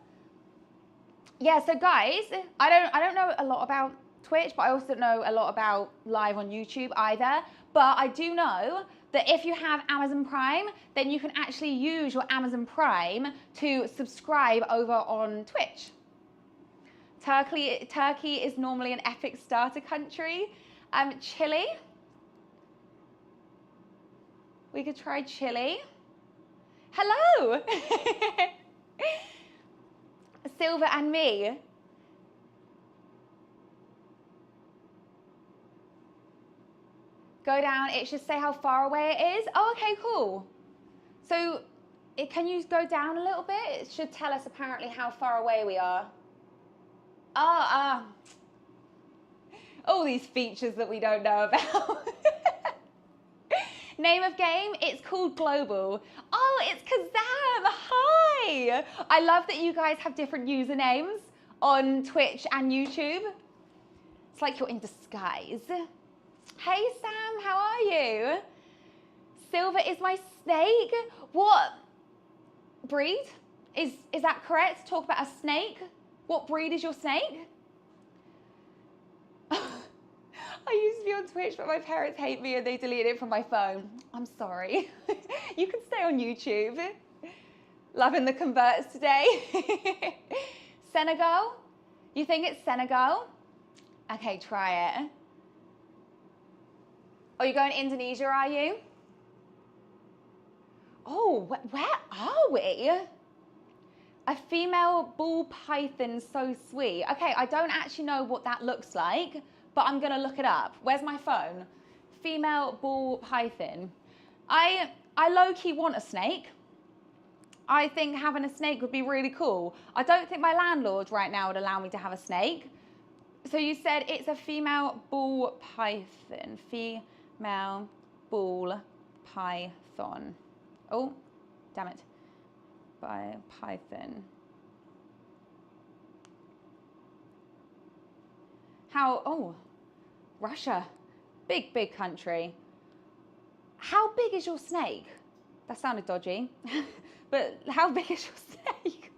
Yeah, so guys, I don't know a lot about Twitch, but I also don't know a lot about live on YouTube either. But I do know that if you have Amazon Prime, then you can actually use your Amazon Prime to subscribe over on Twitch. Turkey is normally an epic starter country. Chile. We could try Chile. Hello. Silver and me. Go down, it should say how far away it is. Oh, okay, cool. So can you go down a little bit? It should tell us apparently how far away we are. All these features that we don't know about. Name of game, it's called Globle. Oh, it's Kazam, hi. I love that you guys have different usernames on Twitch and YouTube. It's like you're in disguise. Hey Sam, how are you? Silver is my snake. What breed? Is that correct? Talk about a snake. What breed is your snake? I used to be on Twitch, but my parents hate me and they deleted it from my phone. I'm sorry. You can stay on YouTube. Loving the converts today. Senegal? You think it's Senegal? Okay, try it. Oh, you're going to Indonesia, are you? Oh, where are we? A female ball python, so sweet. Okay, I don't actually know what that looks like, but I'm gonna look it up. Where's my phone? Female ball python. I low-key want a snake. I think having a snake would be really cool. I don't think my landlord right now would allow me to have a snake. So you said it's a female ball python. Female ball python. Oh, damn it. By python. How, oh, Russia, big country. How big is your snake? That sounded dodgy, but how big is your snake?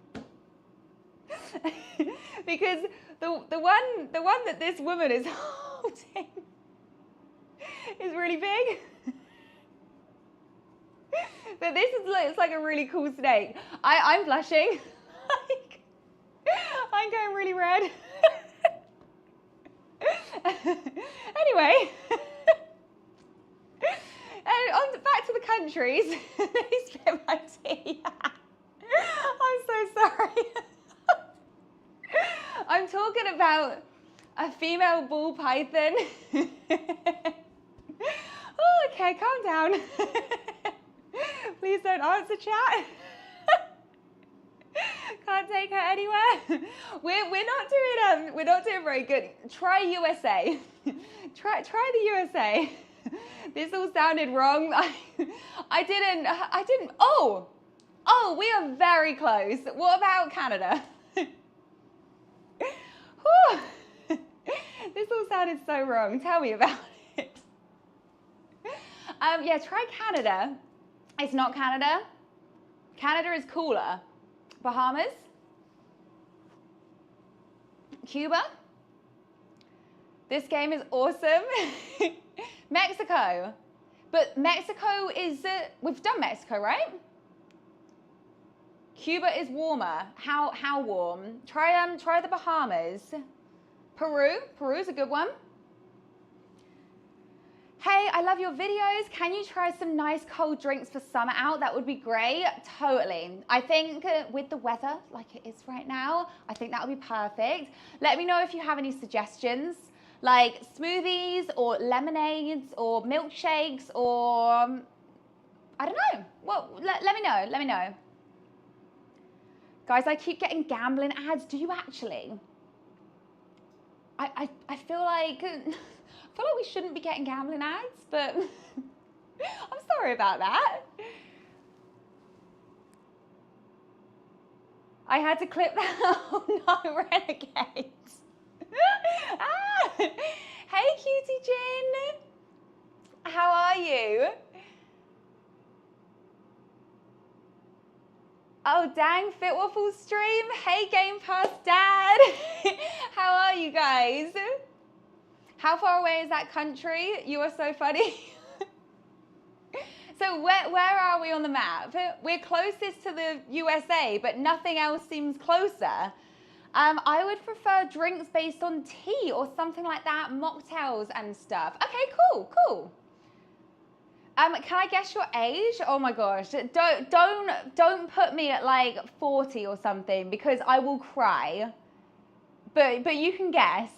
Because the one that this woman is holding is really big. But this is it's like a really cool snake. I'm blushing. I'm going really red. Anyway, and back to the countries. They spit my tea. I'm so sorry. I'm talking about a female ball python. Oh, okay, calm down. Please don't answer chat. Can't take her anywhere. We're not doing very good. Try USA. Try the USA. This all sounded wrong. I didn't. Oh, we are very close. What about Canada? This all sounded so wrong. Tell me about it. Yeah, try Canada. It's not Canada. Canada is cooler. Bahamas? Cuba? This game is awesome. Mexico. But Mexico is, we've done Mexico, right? Cuba is warmer. How warm? Try the Bahamas. Peru's a good one. Hey, I love your videos. Can you try some nice cold drinks for summer out? That would be great. Totally. I think with the weather like it is right now, I think that would be perfect. Let me know if you have any suggestions, like smoothies or lemonades or milkshakes or, I don't know. Well, let me know. Let me know. Guys, I keep getting gambling ads. Do you actually? I feel like... I feel like we shouldn't be getting gambling ads, but I'm sorry about that. I had to clip that. Oh no, renegades. Hey, cutie Jin. How are you? Oh, dang, Fitwaffle stream. Hey, Game Pass Dad. How are you guys? How far away is that country? You are so funny. So where are we on the map? We're closest to the USA, but nothing else seems closer. I would prefer drinks based on tea or something like that, mocktails and stuff. Okay, cool. Can I guess your age? Oh my gosh, don't put me at like 40 or something because I will cry. But you can guess.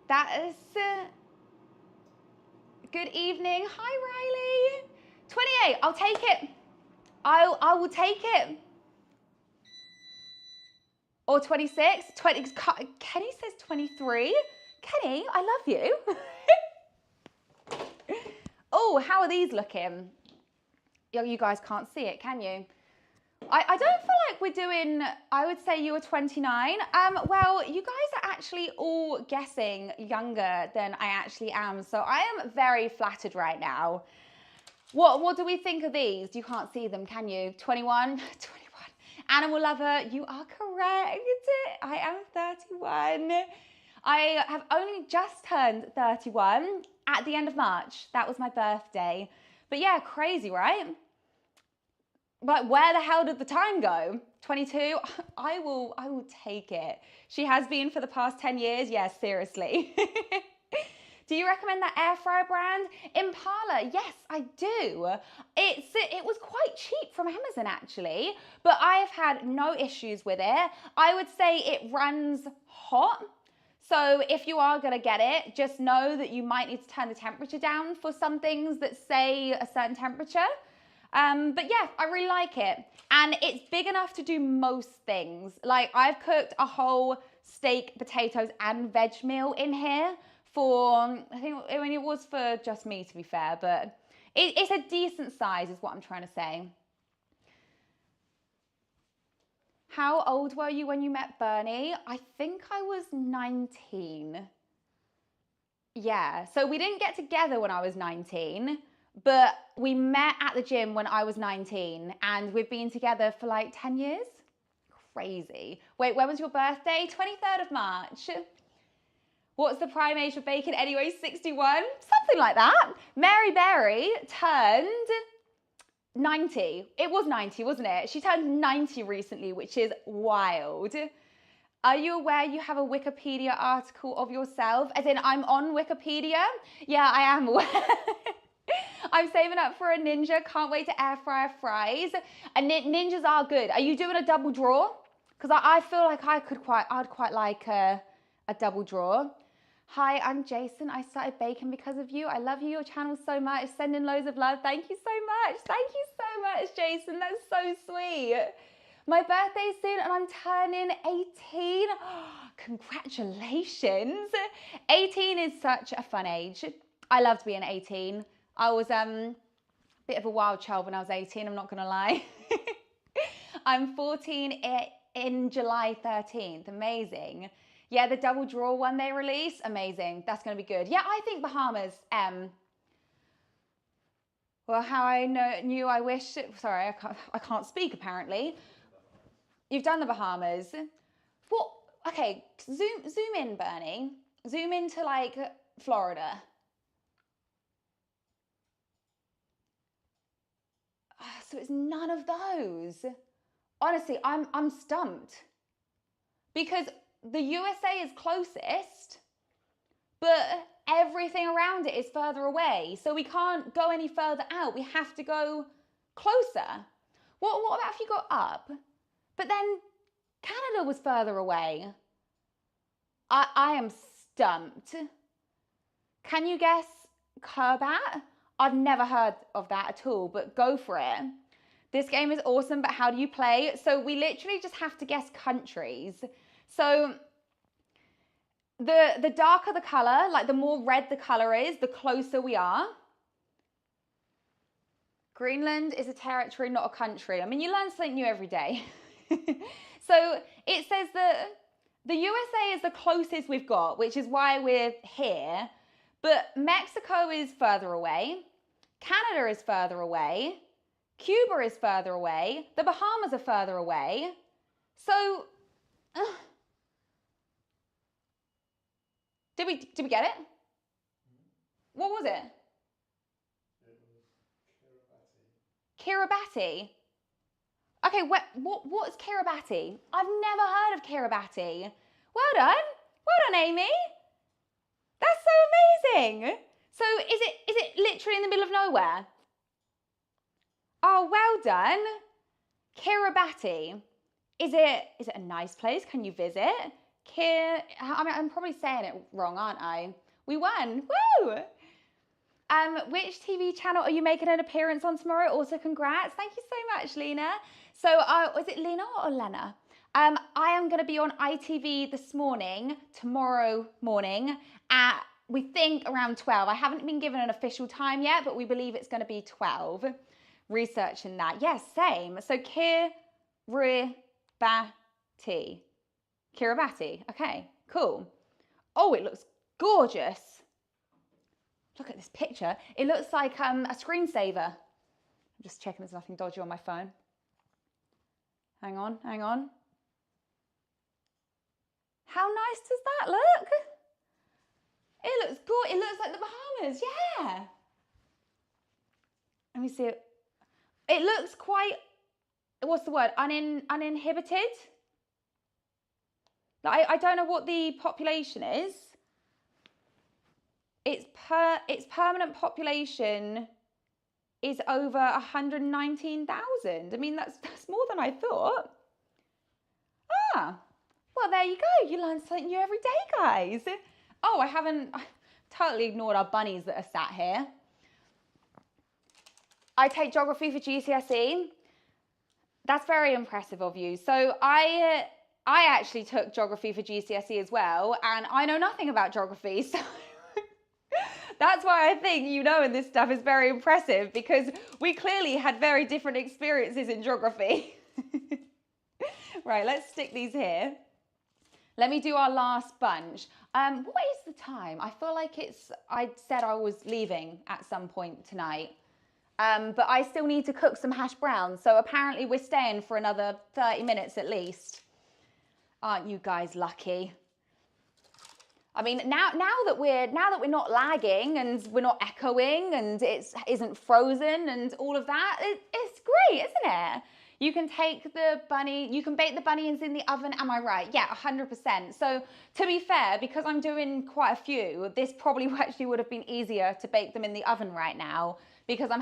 That is good evening. Hi, Riley. 28. I'll take it. I will take it. Or 26. Kenny says 23. Kenny, I love you. Oh, how are these looking? You guys can't see it, can you? I don't feel like we're doing, I would say you were 29. Well, you guys are actually all guessing younger than I actually am. So I am very flattered right now. What do we think of these? You can't see them, can you? 21? 21. Animal lover, you are correct. I am 31. I have only just turned 31 at the end of March. That was my birthday. But yeah, crazy, right? But where the hell did the time go? 22? I will take it. She has been for the past 10 years. Yes, seriously. Do you recommend that air fryer brand? Impala, yes, I do. It was quite cheap from Amazon actually, but I have had no issues with it. I would say it runs hot. So if you are gonna get it, just know that you might need to turn the temperature down for some things that say a certain temperature. But yeah, I really like it. And it's big enough to do most things. Like I've cooked a whole steak, potatoes, and veg meal in here for, I mean, it was for just me to be fair, but it's a decent size is what I'm trying to say. How old were you when you met Bernie? I think I was 19. Yeah, so we didn't get together when I was 19, but we met at the gym when I was 19 and we've been together for like 10 years. Crazy. Wait, when was your birthday? 23rd of March. What's the prime age for bacon anyway? 61? Something like that. Mary Berry turned 90. It was 90, wasn't it? She turned 90 recently, which is wild. Are you aware you have a Wikipedia article of yourself? As in, I'm on Wikipedia? Yeah, I am aware. I'm saving up for a Ninja. Can't wait to air fryer fries. And Ninjas are good. Are you doing a double draw? Because I feel like I'd quite like a double draw. Hi, I'm Jason. I started baking because of you. I love you, your channel so much. Sending loads of love. Thank you so much. Thank you so much, Jason. That's so sweet. My birthday's soon and I'm turning 18. Congratulations. 18 is such a fun age. I loved being 18. I was a bit of a wild child when I was 18, I'm not gonna lie. I'm 14 in July 13th, amazing. Yeah, the double draw one they release, amazing. That's gonna be good. Yeah, I think Bahamas, well, how I knew I wish, sorry, I can't speak apparently. You've done the Bahamas. What, okay, zoom in, Bernie. Zoom into like Florida. So it's none of those. Honestly, I'm stumped. Because the USA is closest, but everything around it is further away. So we can't go any further out. We have to go closer. What about if you go up? But then Canada was further away. I am stumped. Can you guess Kerbat? I've never heard of that at all, but go for it. This game is awesome, but how do you play? So we literally just have to guess countries. So the darker the color, like the more red the color is, the closer we are. Greenland is a territory, not a country. I mean, you learn something new every day. So it says that the USA is the closest we've got, which is why we're here. But Mexico is further away. Canada is further away. Cuba is further away. The Bahamas are further away. So, did we get it? What was it? It was Kiribati. Kiribati. Okay, what's Kiribati? I've never heard of Kiribati. Well done. Well done, Amy. That's so amazing. So is it literally in the middle of nowhere? Oh, well done. Kiribati. Is it a nice place? Can you visit? I mean, I'm probably saying it wrong, aren't I? We won. Woo! Which TV channel are you making an appearance on tomorrow? Also, congrats. Thank you so much, Lena. So, was it Lena or Lena? I am going to be on ITV tomorrow morning at we think around 12. I haven't been given an official time yet, but we believe it's going to be 12. Researching that. Yes, same. So Kiribati. Kiribati. Okay, cool. Oh, it looks gorgeous. Look at this picture. It looks like a screensaver. I'm just checking there's nothing dodgy on my phone. Hang on, hang on. How nice does that look? It looks good. It looks like the Bahamas, yeah. Let me see it. It looks quite, what's the word? Uninhibited? Like, I don't know what the population is. Its permanent population is over 119,000. I mean, that's more than I thought. Ah, well, there you go. You learn something new every day, guys. Oh, I've totally ignored our bunnies that are sat here. I take geography for GCSE. That's very impressive of you. So I actually took geography for GCSE as well, and I know nothing about geography, so that's why I think you knowing this stuff is very impressive, because we clearly had very different experiences in geography. Right, let's stick these here. Let me do our last bunch. What is the time? I feel like I said I was leaving at some point tonight. But I still need to cook some hash browns. So apparently we're staying for another 30 minutes at least. Aren't you guys lucky? I mean, now that we're not lagging and we're not echoing and it isn't frozen and all of that, it's great, isn't it? You can bake the bunnies in the oven, am I right? Yeah, 100%. So to be fair, because I'm doing quite a few, this probably actually would have been easier to bake them in the oven right now, because I'm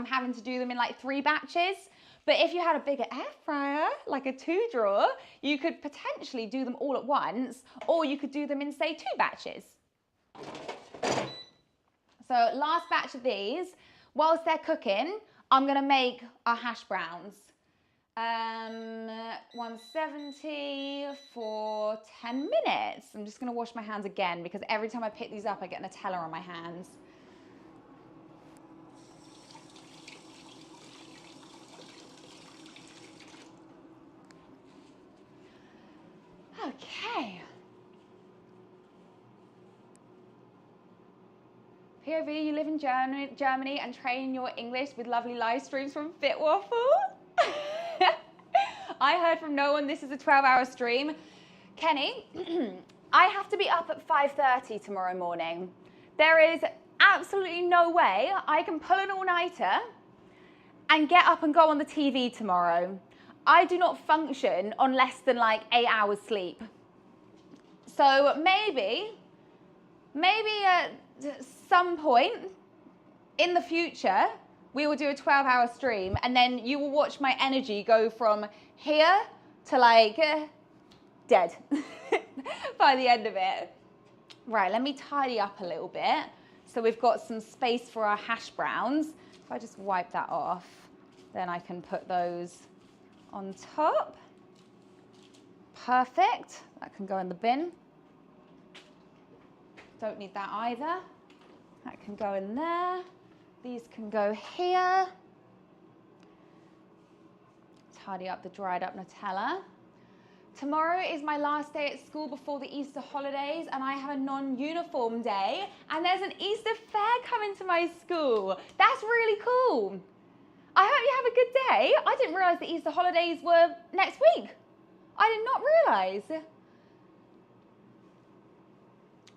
having to do them in like 3 batches. But if you had a bigger air fryer, like a 2-drawer, you could potentially do them all at once, or you could do them in, say, 2 batches. So last batch of these, whilst they're cooking, I'm gonna make our hash browns. 170 for 10 minutes. I'm just gonna wash my hands again, because every time I pick these up, I get Nutella on my hands. Okay. POV, you live in Germany and train your English with lovely live streams from Fitwaffle. I heard from no one this is a 12-hour stream. Kenny, I have to be up at 5:30 tomorrow morning. There is absolutely no way I can pull an all-nighter and get up and go on the TV tomorrow. I do not function on less than like 8 hours sleep. So maybe at some point in the future, we will do a 12-hour stream, and then you will watch my energy go from here to like dead by the end of it. Right, let me tidy up a little bit. So we've got some space for our hash browns. If I just wipe that off, then I can put those on top. Perfect, that can go in the bin. Don't need that either. That can go in there. These can go here. Tidy up the dried up Nutella. Tomorrow is my last day at school before the Easter holidays, and I have a non-uniform day, and there's an Easter fair coming to my school. That's really cool. I hope you have a good day. I didn't realise the Easter holidays were next week. I did not realise.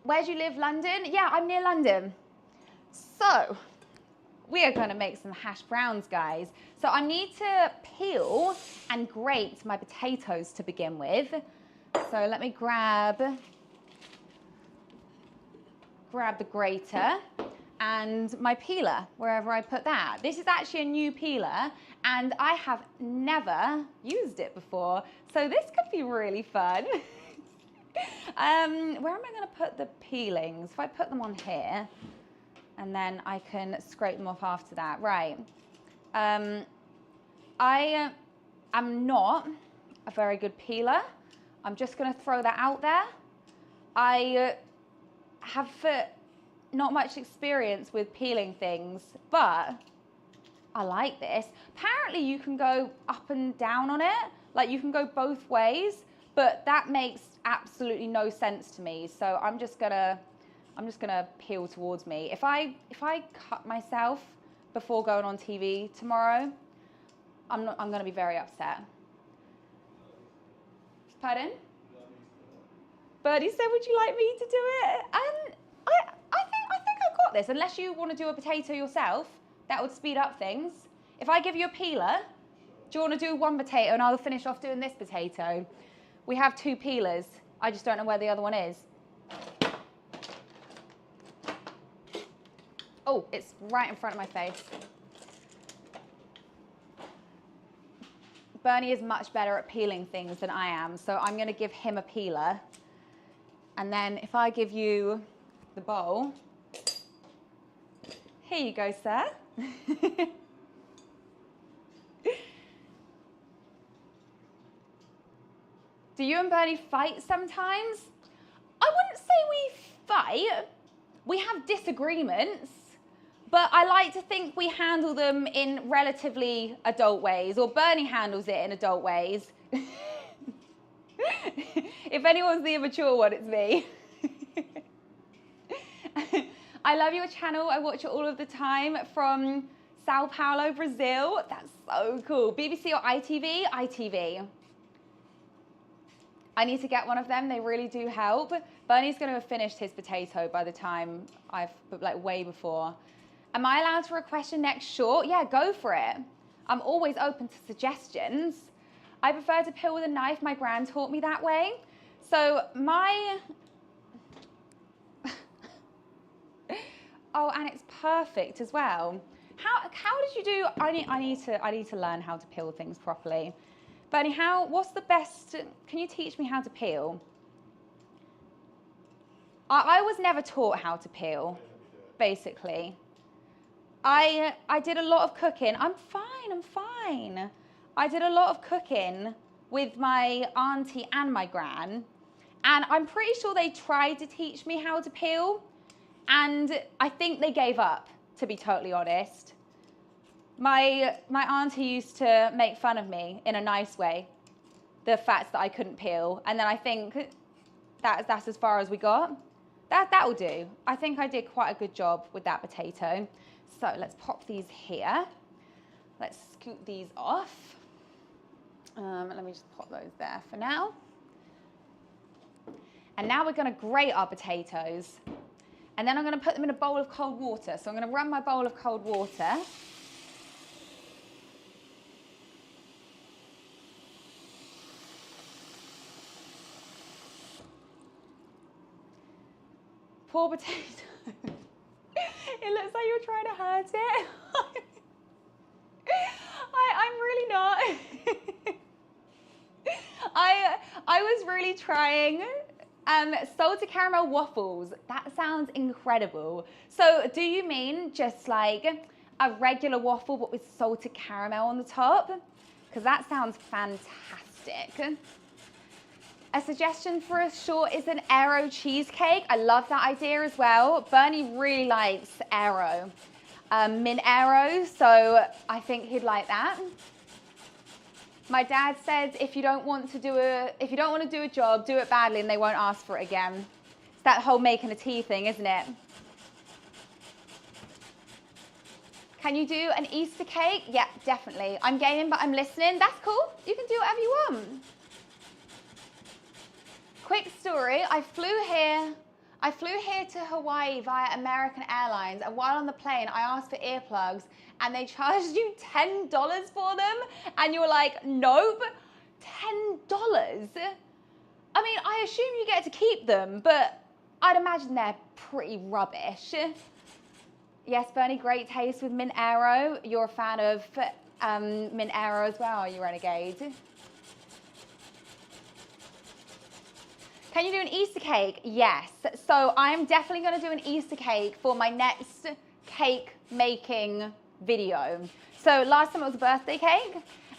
Where do you live, London? Yeah, I'm near London. So, we are gonna make some hash browns, guys. So I need to peel and grate my potatoes to begin with. So let me grab the grater and my peeler, wherever I put that. This is actually a new peeler, and I have never used it before. So this could be really fun. Where am I gonna put the peelings? If I put them on here, and then I can scrape them off after that. Right. I am not a very good peeler. I'm just going to throw that out there. I have not much experience with peeling things, but I like this. Apparently you can go up and down on it. Like you can go both ways, but that makes absolutely no sense to me. So I'm just gonna peel towards me. If I cut myself before going on TV tomorrow, I'm gonna be very upset. Pardon? Birdie said, would you like me to do it? I think I've got this. Unless you want to do a potato yourself, that would speed up things. If I give you a peeler, do you want to do one potato and I'll finish off doing this potato? We have 2 peelers. I just don't know where the other one is. Oh, it's right in front of my face. Bernie is much better at peeling things than I am, so I'm going to give him a peeler. And then if I give you the bowl, here you go, sir. Do you and Bernie fight sometimes? I wouldn't say we fight. We have disagreements, but I like to think we handle them in relatively adult ways, or Bernie handles it in adult ways. If anyone's the immature one, it's me. I love your channel. I watch it all of the time from Sao Paulo, Brazil. That's so cool. BBC or ITV? ITV. I need to get one of them. They really do help. Bernie's going to have finished his potato by the time like way before. Am I allowed to request your next short? Yeah, go for it. I'm always open to suggestions. I prefer to peel with a knife. My gran taught me that way. So my... Oh, and it's perfect as well. How did you do? I need to learn how to peel things properly. Bernie, what's the best? Can you teach me how to peel? I was never taught how to peel, basically. I did a lot of cooking. I'm fine. I did a lot of cooking with my auntie and my gran, and I'm pretty sure they tried to teach me how to peel, and I think they gave up, to be totally honest. My auntie used to make fun of me in a nice way, the fact that I couldn't peel, and then I think that's as far as we got. That'll do. I think I did quite a good job with that potato. So let's pop these here. Let's scoop these off. Let me just pop those there for now. And now we're going to grate our potatoes. And then I'm going to put them in a bowl of cold water. So I'm going to run my bowl of cold water. Poor potato. It looks like you're trying to hurt it. I'm really not. I was really trying. Salted caramel waffles. That sounds incredible. So do you mean just like a regular waffle but with salted caramel on the top? Because that sounds fantastic. A suggestion for a short is an Aero cheesecake. I love that idea as well. Bernie really likes Aero, mint Aero, so I think he'd like that. My dad said if you don't want to do a job, do it badly and they won't ask for it again. It's that whole making a tea thing, isn't it? Can you do an Easter cake? Yeah, definitely. I'm gaming, but I'm listening. That's cool. You can do whatever you want. Quick story, I flew here to Hawaii via American Airlines, and while on the plane, I asked for earplugs, and they charged you $10 for them, and you were like, nope, $10? I mean, I assume you get to keep them, but I'd imagine they're pretty rubbish. Yes, Bernie, great taste with mint Aero. You're a fan of mint Aero as well, are you, Renegade? Can you do an Easter cake? Yes. So I'm definitely going to do an Easter cake for my next cake making video. So last time it was a birthday cake,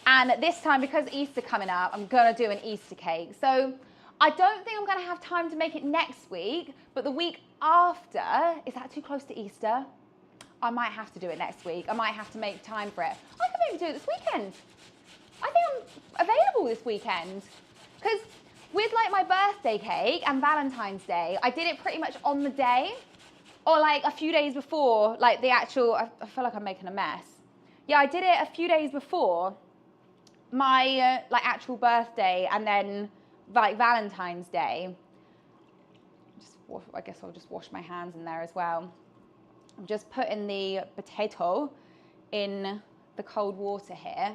and this time, because Easter coming up, I'm going to do an Easter cake. So I don't think I'm going to have time to make it next week, but the week after, is that too close to Easter? I might have to do it next week. I might have to make time for it. I could maybe do it this weekend. I think I'm available this weekend. Because with like my birthday cake and Valentine's Day, I did it pretty much on the day or like a few days before, like the actual, I feel like I'm making a mess. Yeah, I did it a few days before my like actual birthday and then like Valentine's Day. I guess I'll just wash my hands in there as well. I'm just putting the potato in the cold water here.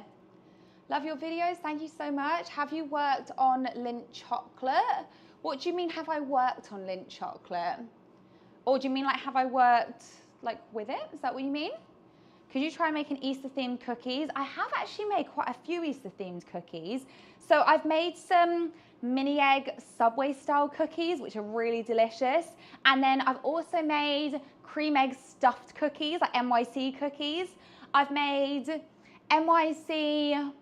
Love your videos, thank you so much. Have you worked on Lindt chocolate? What do you mean, have I worked on Lindt chocolate? Or do you mean like, have I worked like with it? Is that what you mean? Could you try making Easter themed cookies? I have actually made quite a few Easter themed cookies. So I've made some mini egg Subway style cookies, which are really delicious. And then I've also made cream egg stuffed cookies, like NYC cookies. I've made NYC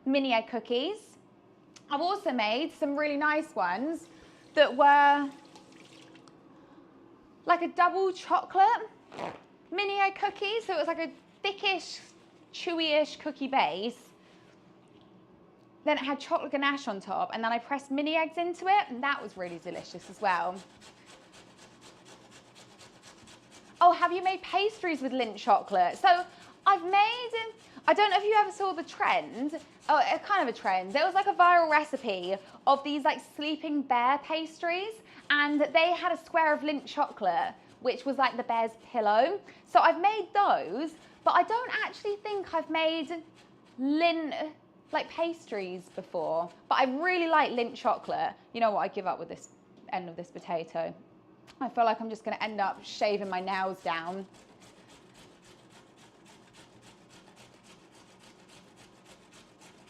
mini egg cookies. I've also made some really nice ones that were like a double chocolate mini egg cookie. So it was like a thickish, chewy-ish cookie base. Then it had chocolate ganache on top, and then I pressed mini eggs into it, and that was really delicious as well. Oh, have you made pastries with Lindt chocolate? So I've made, I don't know if you ever saw the trend, oh, kind of a trend. There was like a viral recipe of these like sleeping bear pastries, and they had a square of Lindt chocolate, which was like the bear's pillow. So I've made those, but I don't actually think I've made Lindt like pastries before, but I really like Lindt chocolate. You know what, I give up with this end of this potato. I feel like I'm just gonna end up shaving my nails down.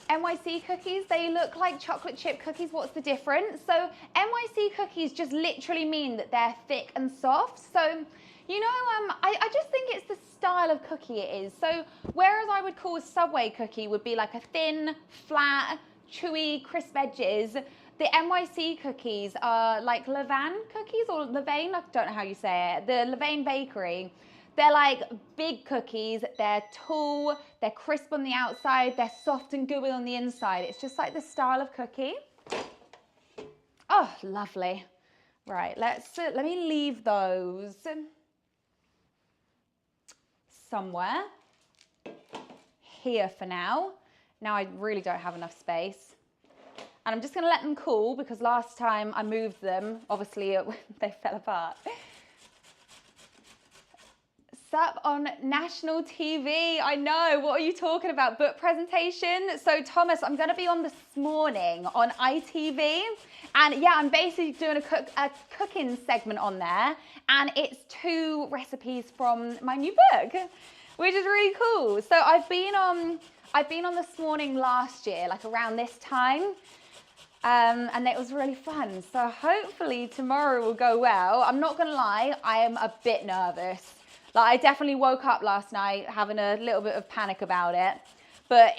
NYC cookies, they look like chocolate chip cookies. What's the difference? So NYC cookies just literally mean that they're thick and soft. So, you know, I just think it's the style of cookie it is. So whereas I would call a Subway cookie would be like a thin, flat, chewy, crisp edges, the NYC cookies are like Levain cookies or Levain, I don't know how you say it, the Levain bakery. They're like big cookies, they're tall, they're crisp on the outside, they're soft and gooey on the inside. It's just like the style of cookie. Oh, lovely. Right, let me leave those somewhere here for now. Now I really don't have enough space. And I'm just gonna let them cool because last time I moved them, obviously they fell apart. Sup on national TV, I know, what are you talking about? Book presentation? So Thomas, I'm gonna be on this morning on ITV. And yeah, I'm basically doing a cooking segment on there. And it's 2 recipes from my new book, which is really cool. So I've been on This Morning last year, like around this time. And it was really fun. So hopefully tomorrow will go well. I'm not gonna lie, I am a bit nervous. Like I definitely woke up last night having a little bit of panic about it, but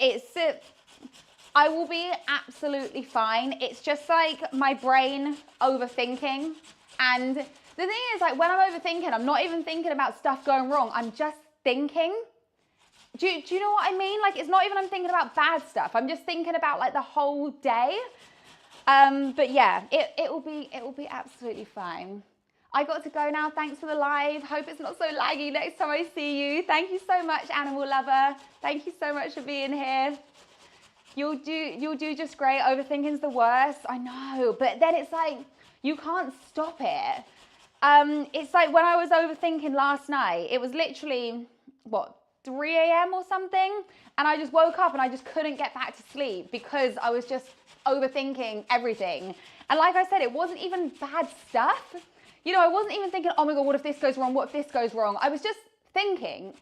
I will be absolutely fine. It's just like my brain overthinking. And the thing is, like when I'm overthinking, I'm not even thinking about stuff going wrong. I'm just thinking. Do you know what I mean? Like it's not even I'm thinking about bad stuff. I'm just thinking about like the whole day. But yeah, it will be absolutely fine. I got to go now. Thanks for the live. Hope it's not so laggy next time I see you. Thank you so much, Animal Lover. Thank you so much for being here. You'll do just great. Overthinking's the worst. I know, but then it's like you can't stop it. It's like when I was overthinking last night. It was literally what 3 a.m. or something, and I just woke up and I just couldn't get back to sleep because I was just overthinking everything. And like I said, it wasn't even bad stuff. You know, I wasn't even thinking, oh my God, what if this goes wrong? What if this goes wrong? I was just thinking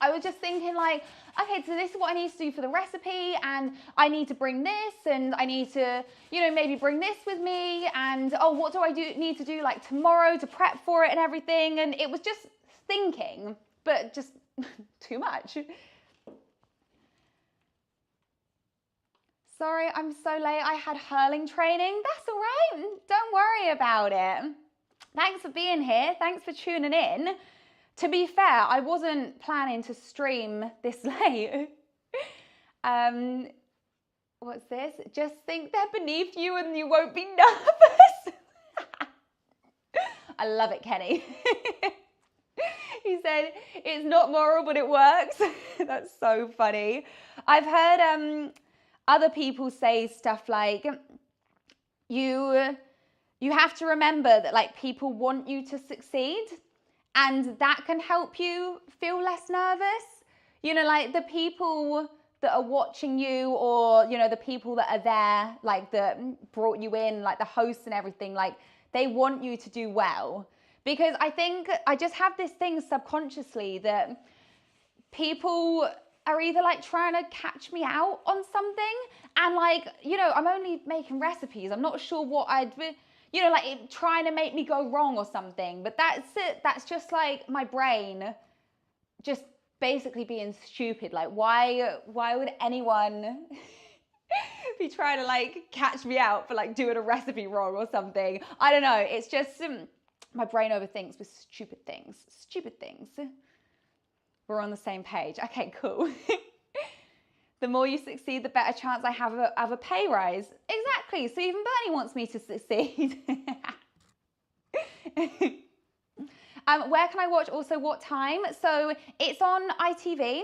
like, okay, so this is what I need to do for the recipe, and I need to bring this, and I need to, you know, maybe bring this with me, and oh, what do I need to do like tomorrow to prep for it and everything? And it was just thinking, but just too much. Sorry, I'm so late. I had hurling training. That's all right. Don't worry about it. Thanks for being here. Thanks for tuning in. To be fair, I wasn't planning to stream this late. What's this? Just think they're beneath you and you won't be nervous. I love it, Kenny. He said, it's not moral, but it works. That's so funny. I've heard other people say stuff like, you have to remember that like people want you to succeed, and that can help you feel less nervous. You know, like the people that are watching you, or, you know, the people that are there, like that brought you in, like the hosts and everything, like they want you to do well. Because I think I just have this thing subconsciously that people are either like trying to catch me out on something, and like, you know, I'm only making recipes. I'm not sure what I'd be, you know, like trying to make me go wrong or something. But that's it. That's just like my brain just basically being stupid. Like, why would anyone be trying to like catch me out for like doing a recipe wrong or something? I don't know. It's just my brain overthinks with stupid things. Stupid things. We're on the same page. Okay, cool. The more you succeed, the better chance I have of a pay rise. Exactly. So even Bernie wants me to succeed. Where can I watch? Also, what time? So it's on ITV.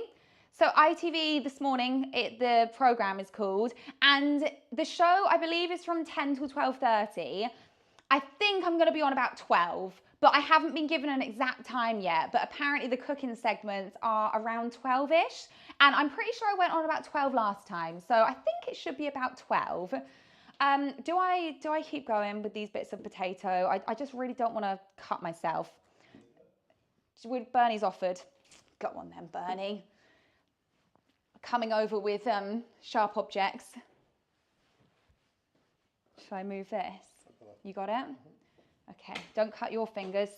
So ITV this morning, the program is called, and the show I believe is from 10 till 12:30. I think I'm going to be on about 12, but I haven't been given an exact time yet. But apparently the cooking segments are around 12-ish, and I'm pretty sure I went on about 12 last time, so I think it should be about 12. Do I keep going with these bits of potato? I just really don't want to cut myself. Bernie's offered. Go on then, Bernie. Coming over with sharp objects. Should I move this? You got it? Okay, don't cut your fingers.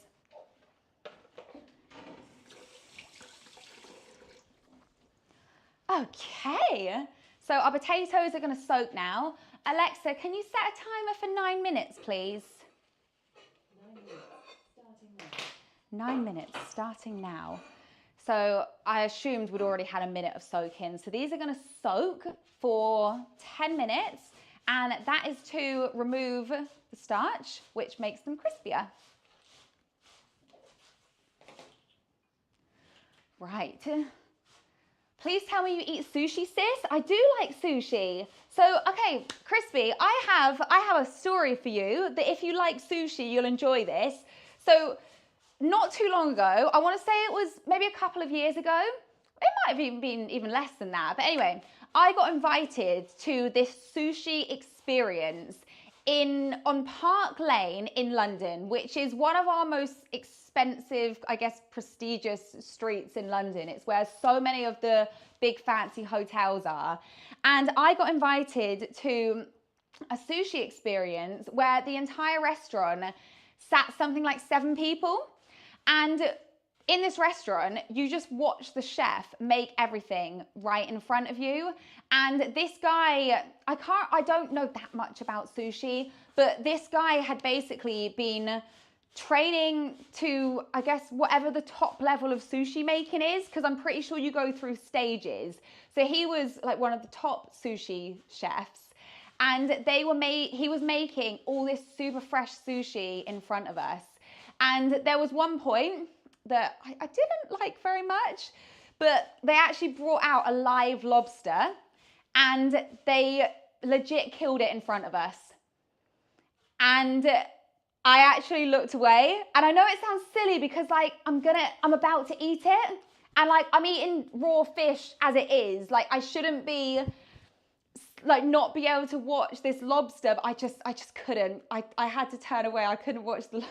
Okay, so our potatoes are going to soak now. Alexa, can you set a timer for 9 minutes, please? 9 minutes, starting now. So I assumed we'd already had a minute of soaking. So these are going to soak for 10 minutes, and that is to remove the starch, which makes them crispier. Right. Please tell me you eat sushi, sis. I do like sushi. So, okay, Crispy, I have a story for you that if you like sushi, you'll enjoy this. So, not too long ago, I want to say it was maybe a couple of years ago. It might have even been even less than that. But anyway, I got invited to this sushi experience on Park Lane in London, which is one of our most expensive, I guess, prestigious streets in London. It's where so many of the big fancy hotels are. And I got invited to a sushi experience where the entire restaurant sat something like 7 people. And in this restaurant, you just watch the chef make everything right in front of you. And this guy, I don't know that much about sushi, but this guy had basically been training to, I guess, whatever the top level of sushi making is, because I'm pretty sure you go through stages. So he was like one of the top sushi chefs, and he was making all this super fresh sushi in front of us. And there was one point that I didn't like very much, but they actually brought out a live lobster and they legit killed it in front of us. And I actually looked away, and I know it sounds silly because like I'm about to eat it, and like I'm eating raw fish as it is. Like I shouldn't be like not be able to watch this lobster, but I just couldn't. I had to turn away. I couldn't watch the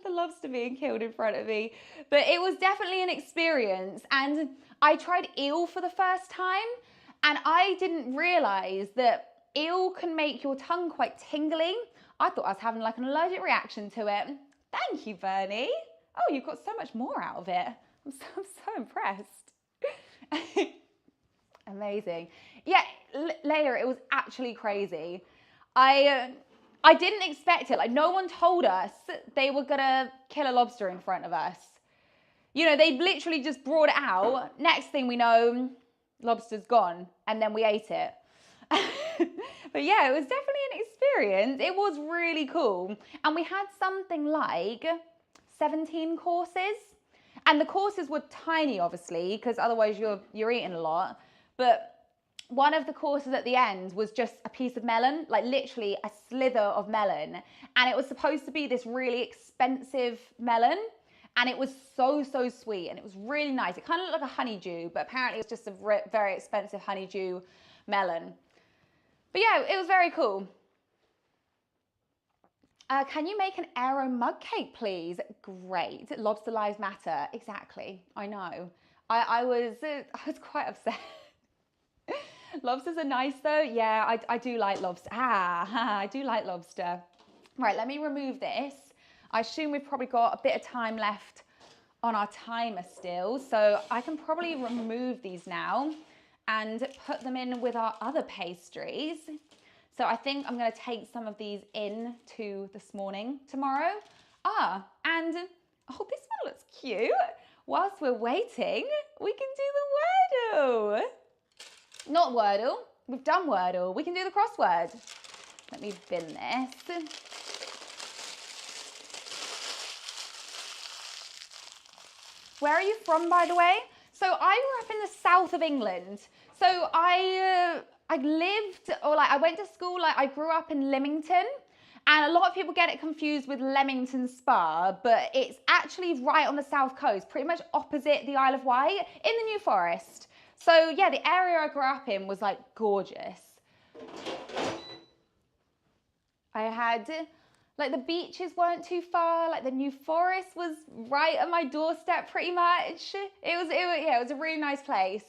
lobster being killed in front of me. But it was definitely an experience. And I tried eel for the first time, and I didn't realize that eel can make your tongue quite tingly. I thought I was having like an allergic reaction to it. Thank you, Bernie. Oh, you've got so much more out of it. I'm so impressed. Amazing. Yeah, Leia, it was actually crazy. I I didn't expect it. Like, no one told us they were gonna kill a lobster in front of us. You know, they literally just brought it out. Next thing we know, lobster's gone, and then we ate it. But yeah, it was definitely an experience. It was really cool. And we had something like 17 courses. And the courses were tiny, obviously, because otherwise you're eating a lot. But one of the courses at the end was just a piece of melon, like literally a slither of melon. And it was supposed to be this really expensive melon. And it was so, so sweet. And it was really nice. It kind of looked like a honeydew, but apparently it was just a very expensive honeydew melon. But yeah, it was very cool. Can you make an aero mug cake, please? Great. Lobster lives matter. Exactly. I know. I was quite upset. Lobsters are nice though. Yeah, I do like lobster. I do like lobster. Right, let me remove this. I assume we've probably got a bit of time left on our timer still, so I can probably remove these now and put them in with our other pastries. So I think I'm going to take some of these in to tomorrow. And oh, this one looks cute. Whilst we're waiting, we can do the Wordle. Not Wordle, we've done Wordle. We can do the crossword. Let me bin this. Where are you from, by the way? So I grew up in the south of England. So I went to school, I grew up in Leamington. And a lot of people get it confused with Leamington Spa, but it's actually right on the south coast, pretty much opposite the Isle of Wight, in the New Forest. So yeah, the area I grew up in was like gorgeous. I had, like, the beaches weren't too far, like the New Forest was right at my doorstep pretty much. It was a really nice place.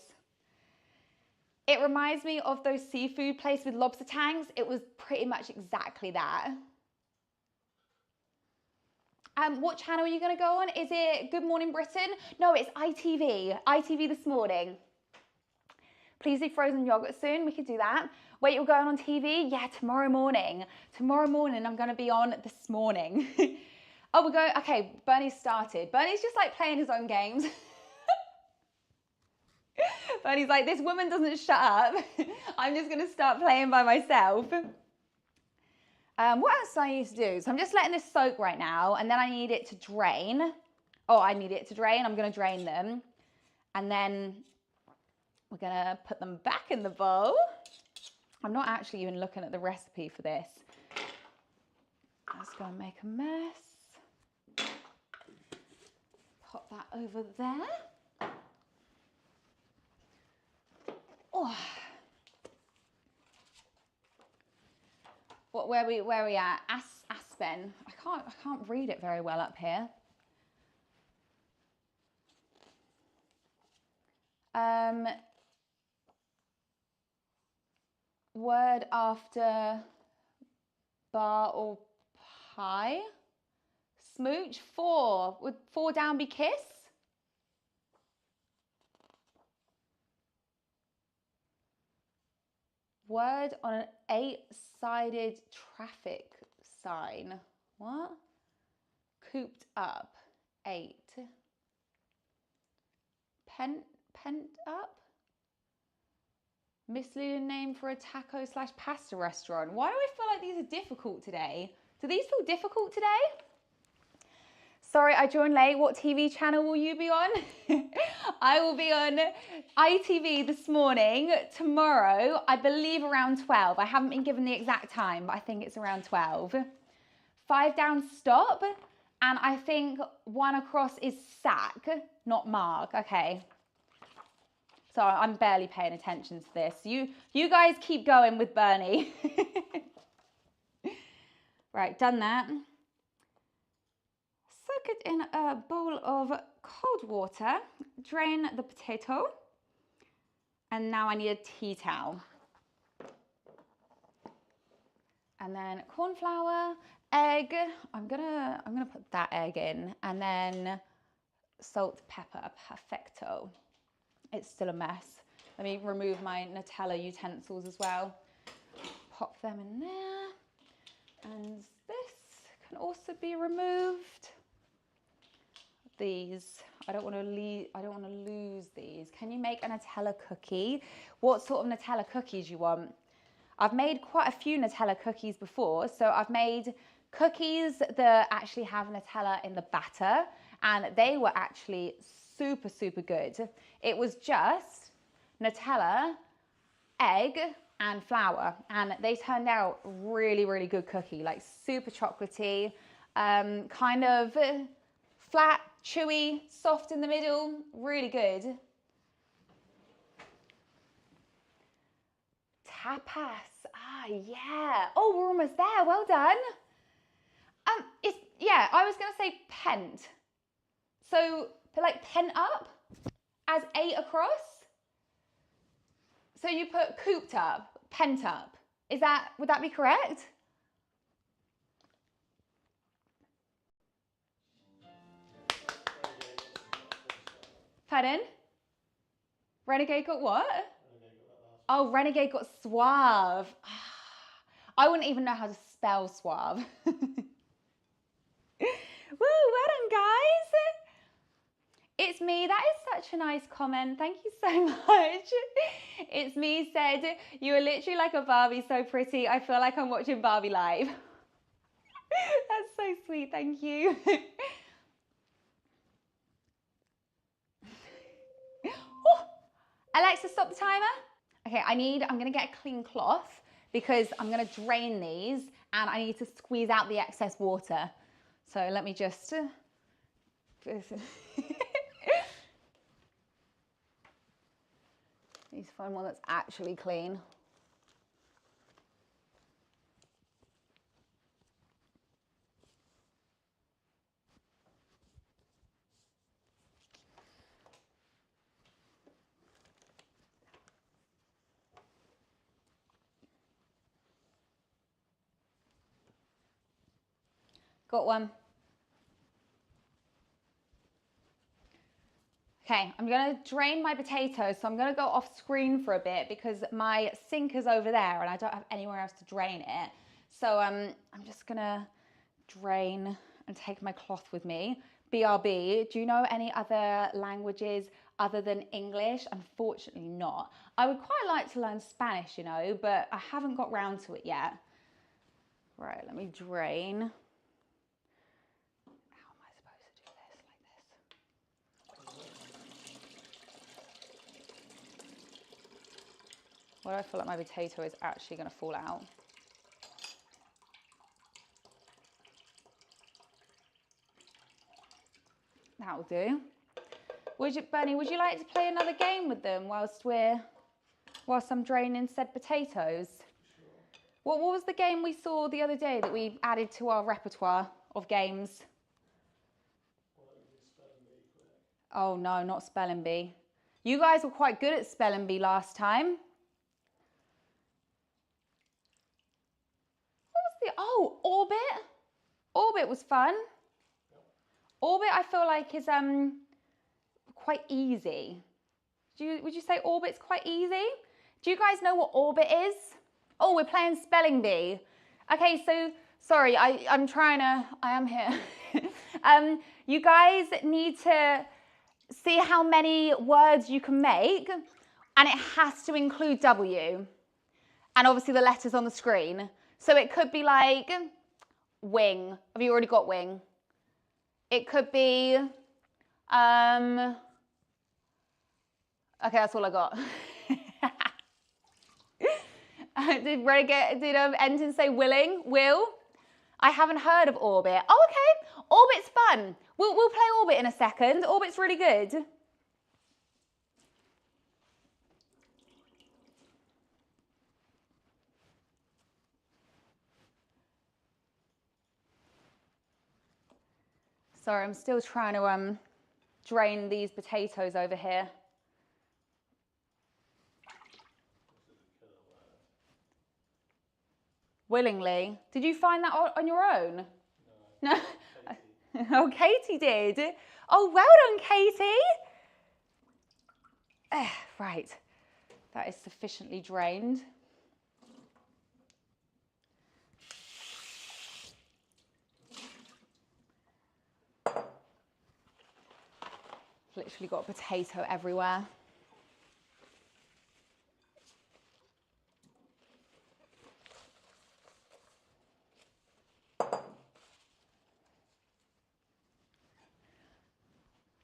It reminds me of those seafood places with lobster tanks. It was pretty much exactly that. What channel are you going to go on? Is it Good Morning Britain? No, it's ITV. ITV This Morning. Please do frozen yogurt soon. We could do that. Wait, you're going on TV? Yeah, tomorrow morning. Tomorrow morning, I'm going to be on This Morning. Oh, we're going. Okay, Bernie's started. Bernie's just like playing his own games. Bernie's like, this woman doesn't shut up. I'm just going to start playing by myself. What else do I need to do? So I'm just letting this soak right now, and then I need it to drain. Oh, I need it to drain. I'm going to drain them. And then we're going to put them back in the bowl. I'm not actually even looking at the recipe for this. I'm just going to make a mess. Pop that over there. Oh. Where are we at? Aspen. I can't read it very well up here. Word after bar or pie. Smooch. 4. Would 4 down be kiss? Word on an 8-sided traffic sign. What? Cooped up. 8. Pent up? Misleading name for a taco/pasta restaurant. Why do I feel like these are difficult today? Do these feel difficult today? Sorry, I joined late. What TV channel will you be on? I will be on ITV This Morning. Tomorrow, I believe around 12. I haven't been given the exact time, but I think it's around 12. 5 down, stop. And I think 1 across is sack, not mark. Okay. So I'm barely paying attention to this. You guys keep going with Bernie. Right, done that. Soak it in a bowl of cold water. Drain the potato. And now I need a tea towel. And then corn flour, egg. I'm gonna put that egg in, and then salt, pepper, perfecto. It's still a mess. Let me remove my Nutella utensils as well. Pop them in there. And this can also be removed. These, I don't want to lose these. Can you make a Nutella cookie? What sort of Nutella cookies you want? I've made quite a few Nutella cookies before. So I've made cookies that actually have Nutella in the batter, and they were actually super, super good. It was just Nutella, egg, and flour, and they turned out really, really good cookie, like super chocolatey, kind of flat, chewy, soft in the middle, really good. Tapas, yeah. Oh, we're almost there, well done. Yeah, I was gonna say pent. So, like pent up as 8 across. So you put cooped up, pent up. Would that be correct? Pardon? Renegade got what? Oh, Renegade got suave. I wouldn't even know how to spell suave. Woo, well done, guys. It's me. That is such a nice comment. Thank you so much. It's me said, you are literally like a Barbie, so pretty. I feel like I'm watching Barbie live. That's so sweet. Thank you. Oh, Alexa, stop the timer. Okay, I'm gonna get a clean cloth because I'm gonna drain these and I need to squeeze out the excess water. So let me just, need to find one that's actually clean. Got one. Okay, I'm gonna drain my potatoes, so I'm gonna go off screen for a bit because my sink is over there and I don't have anywhere else to drain it. So I'm just gonna drain and take my cloth with me. BRB, do you know any other languages other than English? Unfortunately not. I would quite like to learn Spanish, you know, but I haven't got round to it yet. Right, let me drain. Well, I feel like my potato is actually going to fall out. That'll do. Bunny, would you like to play another game with them whilst I'm draining said potatoes? Sure. What was the game we saw the other day that we added to our repertoire of games? Oh no, not spelling bee. You guys were quite good at spelling bee last time. Orbit. Orbit was fun. Yep. Orbit, I feel like is quite easy. Would you say Orbit's quite easy? Do you guys know what Orbit is? Oh, we're playing spelling bee. Okay, so sorry, I am here. You guys need to see how many words you can make, and it has to include W, and obviously the letters on the screen. So it could be like wing. Have you already got wing? It could be, okay, that's all I got. Did Enton say willing? Will? I haven't heard of Orbit. Oh, okay. Orbit's fun. We'll play Orbit in a second. Orbit's really good. Sorry, I'm still trying to drain these potatoes over here. Willingly. Did you find that on your own? No. Oh, Katie did. Oh, well done, Katie. Right. That is sufficiently drained. Literally got a potato everywhere.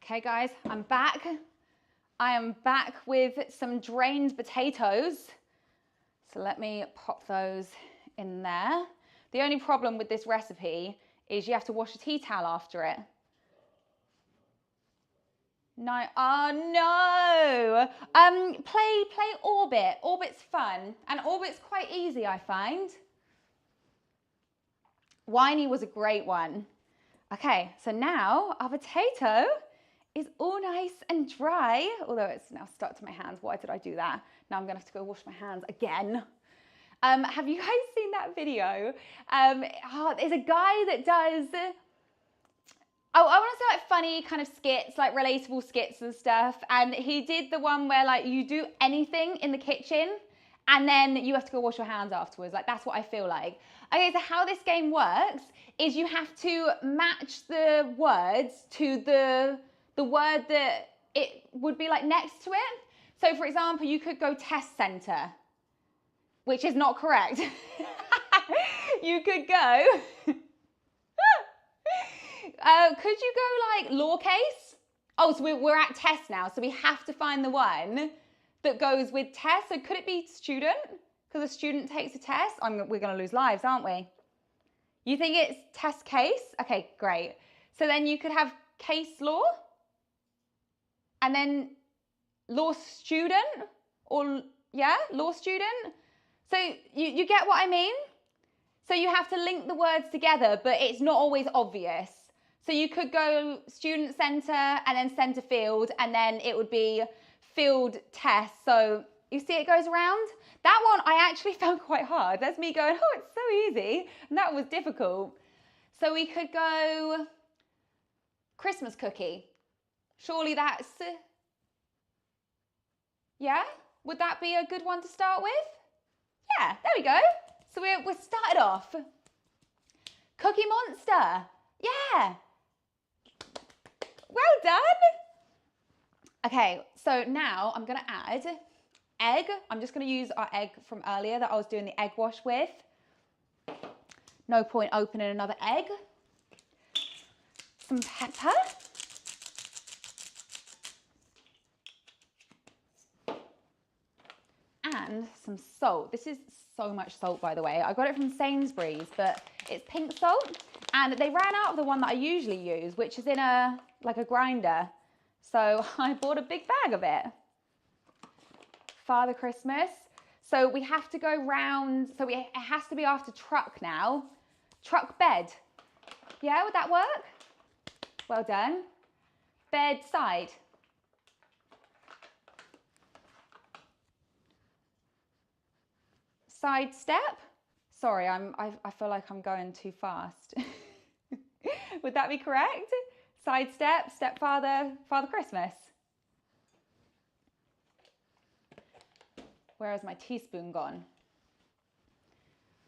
Okay guys, I'm back. I am back with some drained potatoes. So let me pop those in there. The only problem with this recipe is you have to wash a tea towel after it. No, oh no. Play Orbit. Orbit's fun and Orbit's quite easy, I find. Whiny was a great one. Okay, so now our potato is all nice and dry, although it's now stuck to my hands. Why did I do that? Now I'm gonna have to go wash my hands again. Have you guys seen that video? There's a guy that does, I want to say like funny kind of skits, like relatable skits and stuff. And he did the one where like you do anything in the kitchen and then you have to go wash your hands afterwards. Like that's what I feel like. Okay, so how this game works is you have to match the words to the word that it would be like next to it. So for example, you could go test center, which is not correct. You could go, could you go like law case? Oh, so we're at test now. So we have to find the one that goes with test. So could it be student? Because a student takes a test. We're gonna lose lives, aren't we? You think it's test case? Okay, great. So then you could have case law and then law student or yeah, law student. So you get what I mean? So you have to link the words together, but it's not always obvious. So you could go student center and then center field, and then it would be field test. So you see it goes around? That one I actually found quite hard. That's me going, oh, it's so easy. And that was difficult. So we could go Christmas cookie. Surely that's, yeah? Would that be a good one to start with? Yeah, there we go. So we're started off. Cookie Monster. Yeah. Well done. Okay, so now I'm gonna add egg. I'm just gonna use our egg from earlier that I was doing the egg wash with. No point opening another egg. Some pepper. And some salt. This is so much salt, by the way. I got it from Sainsbury's, but it's pink salt. And they ran out of the one that I usually use, which is in a grinder. So I bought a big bag of it. Father Christmas. So we have to go round, so it has to be after truck now. Truck bed. Yeah, would that work? Well done. Bed side. Side step. Sorry, I feel like I'm going too fast. Would that be correct? Side step, stepfather, Father Christmas. Where has my teaspoon gone?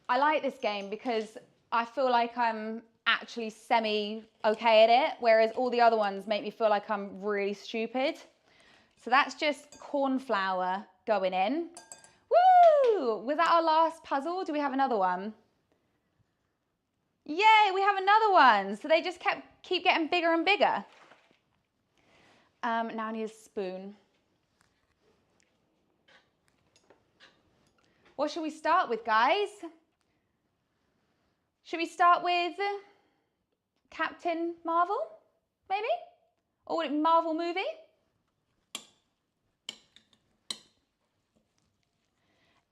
I like this game because I feel like I'm actually semi-okay at it, whereas all the other ones make me feel like I'm really stupid. So that's just corn flour going in. Woo! Was that our last puzzle? Do we have another one? Yay, we have another one. So they just keep getting bigger and bigger. Now I need a spoon. What should we start with, guys? Should we start with Captain Marvel, maybe? Or would it be Marvel movie?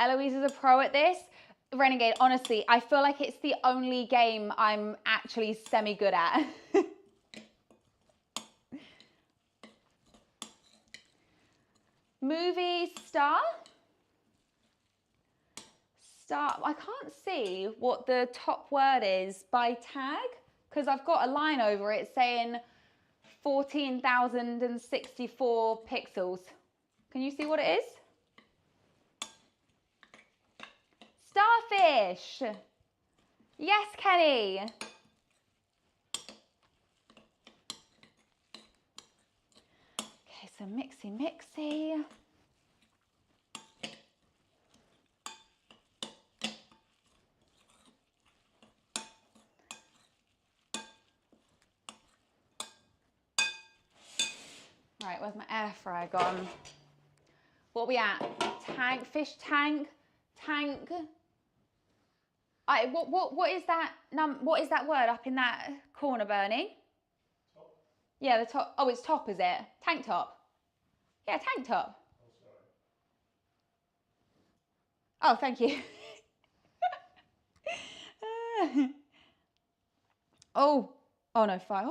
Eloise is a pro at this. Renegade, honestly, I feel like it's the only game I'm actually semi-good at. Movie star. Star, I can't see what the top word is by tag, because I've got a line over it saying 14,064 pixels. Can you see what it is? Starfish. Yes, Kenny. some mixy mixy. Right, where's my air fryer gone? What are we at? Tank, fish tank, tank. What is that? What is that word up in that corner, Bernie? Top? Yeah, the top. Oh, it's top, is it? Tank top. Yeah, tank top. Oh, sorry. Oh, thank you. Oh no, fire.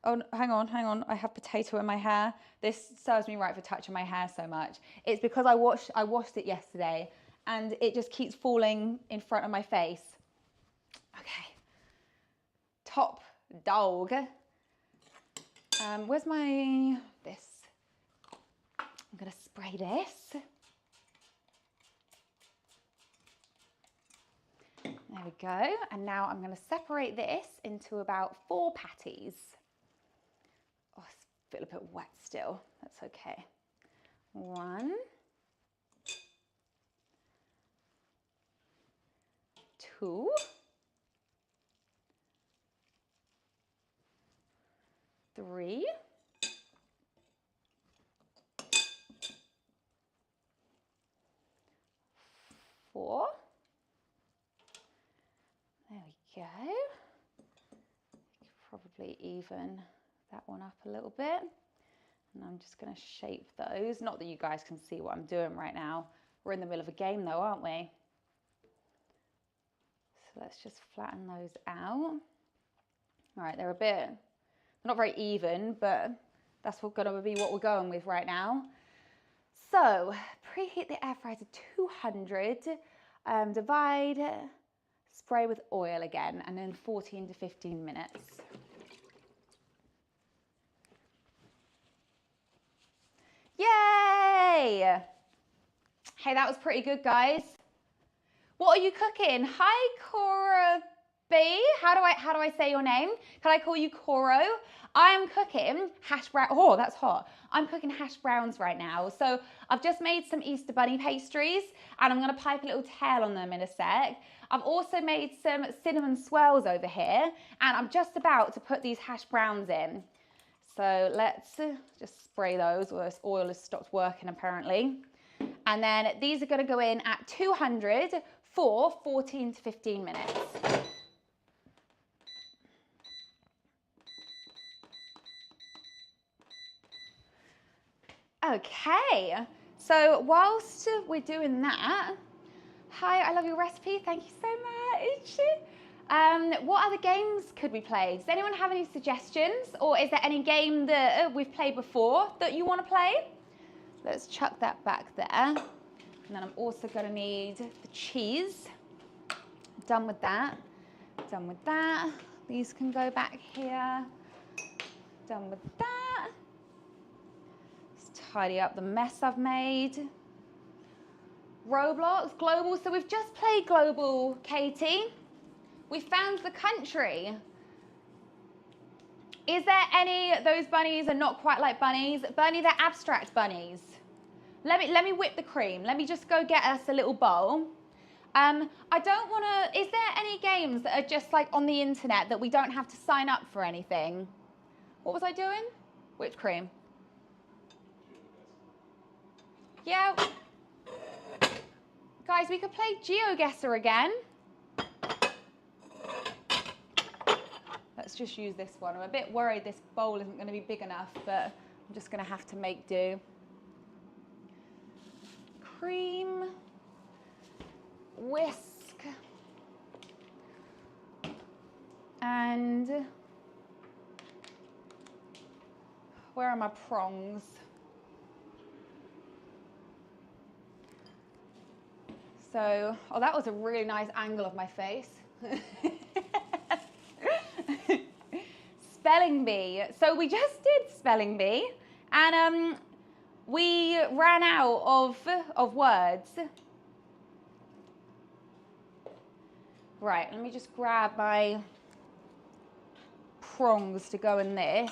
Oh, no, hang on. I have potato in my hair. This serves me right for touching my hair so much. It's because I washed it yesterday and it just keeps falling in front of my face. Okay. Top dog. Where's this? I'm gonna spray this. There we go. And now I'm going to separate this into about 4 patties. Oh, it's a bit wet still. That's okay. 1, 2, 3, 4. There we go. Probably even that one up a little bit. And I'm just going to shape those. Not that you guys can see what I'm doing right now. We're in the middle of a game though, aren't we? So let's just flatten those out. All right, they're not very even, but that's going to be what we're going with right now. So preheat the air fryer to 200, divide, spray with oil again, and then 14 to 15 minutes. Yay! Hey, that was pretty good, guys. What are you cooking? Hi, Cora B. How do I say your name? Can I call you Coro? I am cooking hash brown. Oh, that's hot. I'm cooking hash browns right now. So I've just made some Easter bunny pastries and I'm going to pipe a little tail on them in a sec. I've also made some cinnamon swirls over here and I'm just about to put these hash browns in. So let's just spray those, or this oil has stopped working apparently. And then these are going to go in at 200 for 14 to 15 minutes. Okay, so whilst we're doing that, hi, I love your recipe, thank you so much. What other games could we play? Does anyone have any suggestions? Or is there any game that we've played before that you want to play? Let's chuck that back there. And then I'm also going to need the cheese. Done with that. Done with that. These can go back here. Done with that. Let's tidy up the mess I've made. Roblox, Globle. So we've just played Globle, Katie. We found the country. Is there any, those bunnies are not quite like bunnies. Bernie, they're abstract bunnies. Let me whip the cream. Let me just go get us a little bowl. I don't want to, is there any games that are just like on the internet that we don't have to sign up for anything? What was I doing? Whipped cream. Yeah. Guys, we could play GeoGuessr again. Let's just use this one. I'm a bit worried this bowl isn't going to be big enough, but I'm just going to have to make do. Cream, whisk, and where are my prongs? So, oh, that was a really nice angle of my face. Spelling bee. So we just did spelling bee, and we ran out of words. Right, let me just grab my prongs to go in this.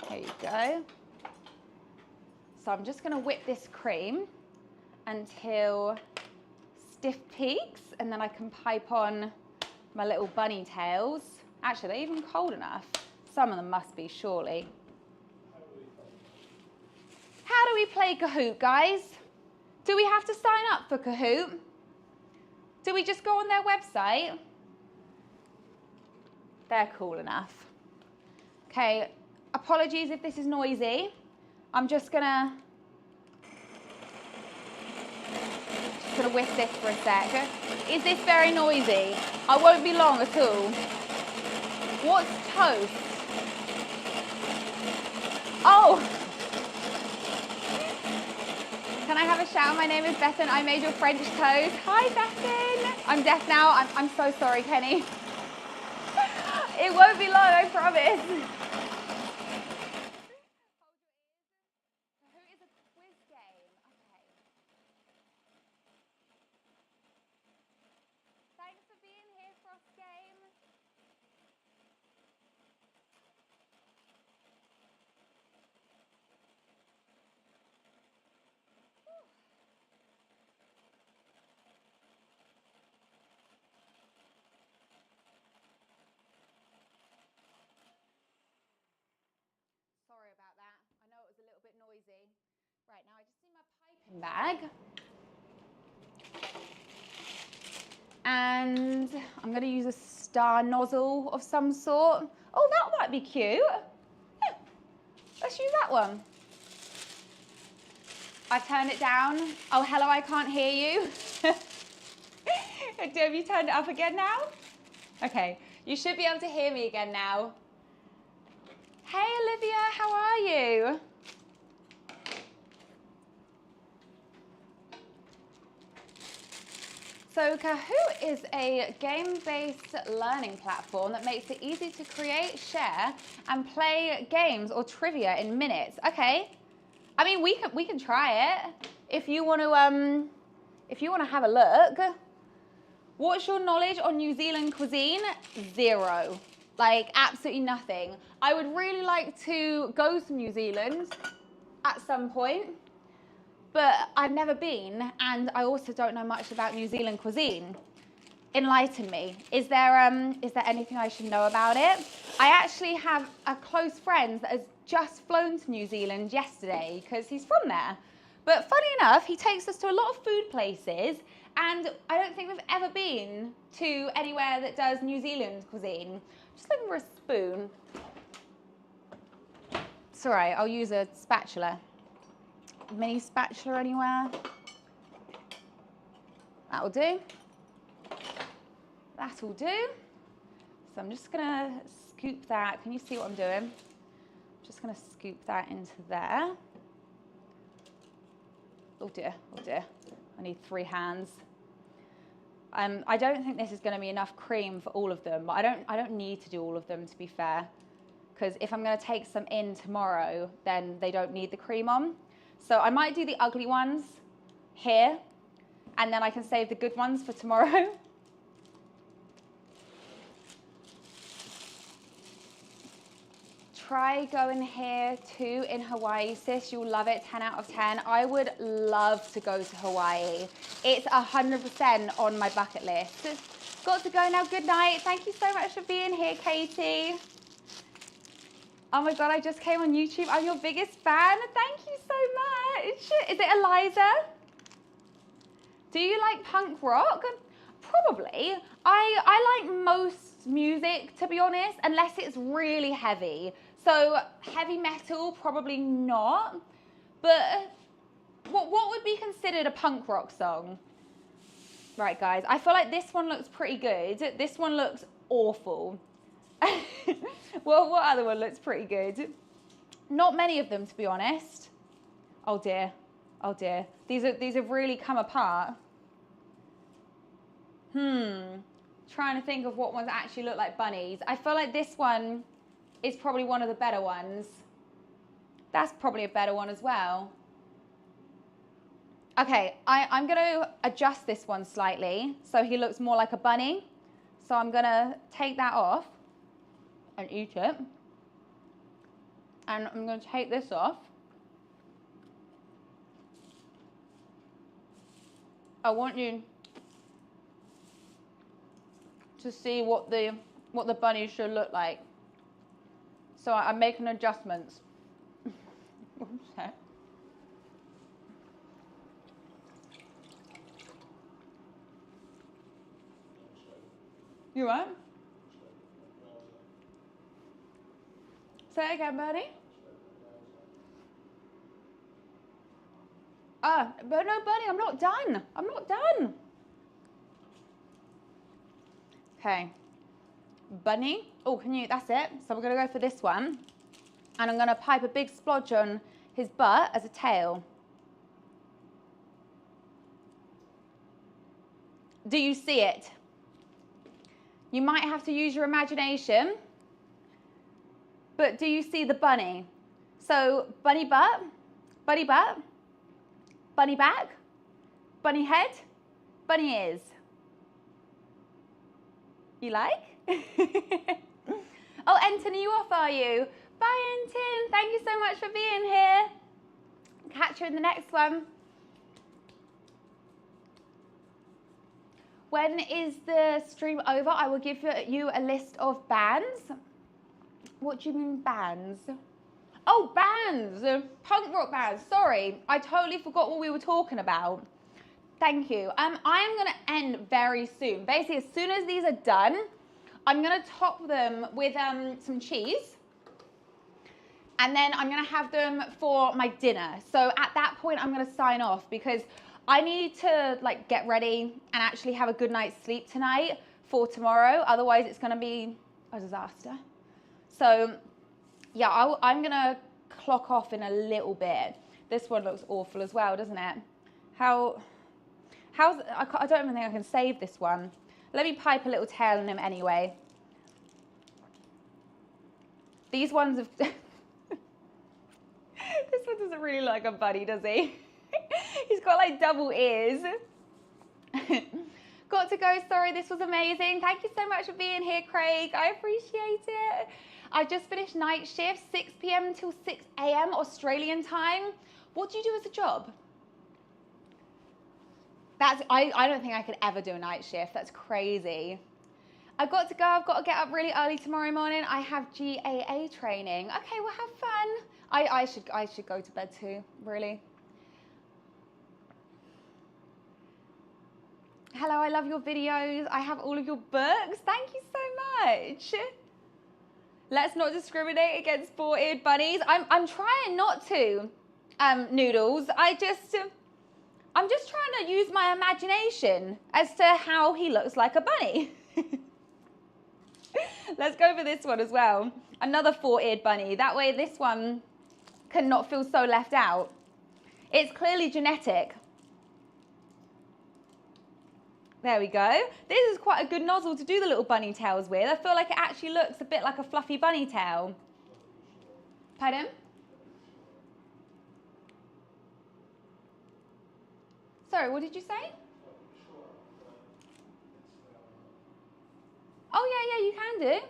Here you go. So I'm just gonna whip this cream until stiff peaks, and then I can pipe on my little bunny tails. Actually, they're even cold enough. Some of them must be, surely. How do we play Kahoot, guys? Do we have to sign up for Kahoot? Do we just go on their website? They're cool enough. Okay, apologies if this is noisy. I'm just gonna whisk this for a sec. Is this very noisy? I won't be long at all. What's toast? Oh! Can I have a shout? My name is Bethan. I made your French toast. Hi, Bethan. I'm deaf now. I'm so sorry, Kenny. It won't be long, I promise. Sorry about that. I know it was a little bit noisy. Right, now I just need my piping bag. And I'm going to use a star nozzle of some sort. Oh, that might be cute. Yeah, let's use that one. I turned it down. Oh, hello, I can't hear you. Have you turned it up again now? Okay, you should be able to hear me again now. Hey, Olivia, how are you? So Kahoot is a game-based learning platform that makes it easy to create, share, and play games or trivia in minutes. Okay, I mean we can try it if you want to have a look. What's your knowledge on New Zealand cuisine? Zero. Like, absolutely nothing. I would really like to go to New Zealand at some point, but I've never been, and I also don't know much about New Zealand cuisine. Enlighten me. Is there anything I should know about it? I actually have a close friend that has just flown to New Zealand yesterday because he's from there. But funny enough, he takes us to a lot of food places, and I don't think we've ever been to anywhere that does New Zealand cuisine. Just looking for a spoon. It's all right, I'll use a spatula. Mini spatula anywhere? That'll do. That'll do. So I'm just gonna scoop that. Can you see what I'm doing? Just gonna scoop that into there. Oh dear, oh dear. I need 3 hands. I don't think this is going to be enough cream for all of them, but I don't need to do all of them, to be fair, because if I'm going to take some in tomorrow, then they don't need the cream on. So I might do the ugly ones here, and then I can save the good ones for tomorrow. Try going here too in Hawaii, sis. You'll love it. 10 out of 10. I would love to go to Hawaii. It's 100% on my bucket list. Got to go now. Good night. Thank you so much for being here, Katie. Oh my God, I just came on YouTube. I'm your biggest fan. Thank you so much. Is it Eliza? Do you like punk rock? Probably. I like most music, to be honest, unless it's really heavy. So heavy metal, probably not. But what would be considered a punk rock song? Right, guys, I feel like this one looks pretty good. This one looks awful. Well, what other one looks pretty good? Not many of them, to be honest. Oh dear, oh dear. These have really come apart. Trying to think of what ones actually look like bunnies. I feel like this one is probably one of the better ones. That's probably a better one as well. Okay, I'm gonna adjust this one slightly so he looks more like a bunny. So I'm gonna take that off and eat it. And I'm gonna take this off. I want you to see what the bunny should look like. So I'm making adjustments. One sec. You right? Say it again, Bernie. But no, Bernie, I'm not done. I'm not done. Okay. Bunny. Oh, can you? That's it. So we're going to go for this one. And I'm going to pipe a big splodge on his butt as a tail. Do you see it? You might have to use your imagination. But do you see the bunny? So bunny butt, bunny back, bunny head, bunny ears. You like? Oh, Enton, are you off, are you? Bye, Enton. Thank you so much for being here. Catch you in the next one. When is the stream over? I will give you a list of bands. What do you mean bands? Oh, bands. Punk rock bands. Sorry, I totally forgot what we were talking about. Thank you. I am going to end very soon. Basically, as soon as these are done, I'm going to top them with some cheese. And then I'm going to have them for my dinner. So at that point, I'm going to sign off because I need to like get ready and actually have a good night's sleep tonight for tomorrow. Otherwise, it's going to be a disaster. So yeah, I'm going to clock off in a little bit. This one looks awful as well, doesn't it? I don't even think I can save this one. Let me pipe a little tail in him anyway. These ones have... This one doesn't really look like a bunny, does he? He's got like double ears. Got to go, sorry, this was amazing. Thank you so much for being here, Craig. I appreciate it. I just finished night shift, 6 p.m. till 6 a.m. Australian time. What do you do as a job? I don't think I could ever do a night shift. That's crazy. I've got to go. I've got to get up really early tomorrow morning. I have GAA training. Okay, well, have fun. I should go to bed too, really. Hello, I love your videos. I have all of your books. Thank you so much. Let's not discriminate against four-eared bunnies. I'm trying not to, Noodles. I'm just trying to use my imagination as to how he looks like a bunny. Let's go for this one as well. Another four-eared bunny. That way this one cannot feel so left out. It's clearly genetic. There we go. This is quite a good nozzle to do the little bunny tails with. I feel like it actually looks a bit like a fluffy bunny tail. Pardon? Sorry, what did you say? Oh yeah, you can do.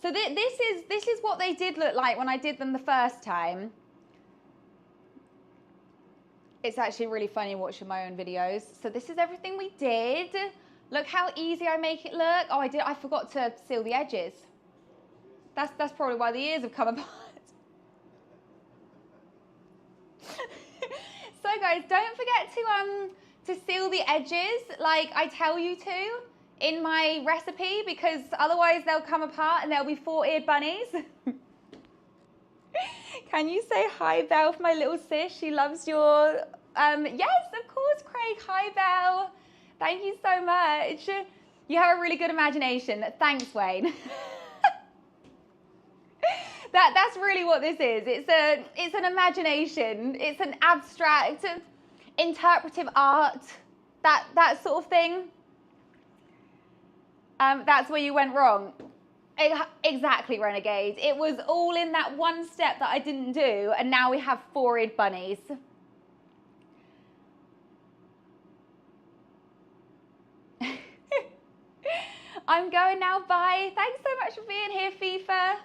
So this is what they did look like when I did them the first time. It's actually really funny watching my own videos. So this is everything we did. Look how easy I make it look. Oh, I forgot to seal the edges. That's probably why the ears have come apart. So guys, don't forget to seal the edges like I tell you to in my recipe, because otherwise they'll come apart and there'll be four-eared bunnies. Can you say hi, Belle, for my little sis? She loves your... yes, of course, Craig. Hi, Belle. Thank you so much. You have a really good imagination. Thanks, Wayne. That's really what this is. It's an imagination. It's an abstract, interpretive art, that sort of thing. That's where you went wrong. Exactly, Renegade. It was all in that one step that I didn't do, and now we have four-eared bunnies. I'm going now. Bye. Thanks so much for being here, FIFA.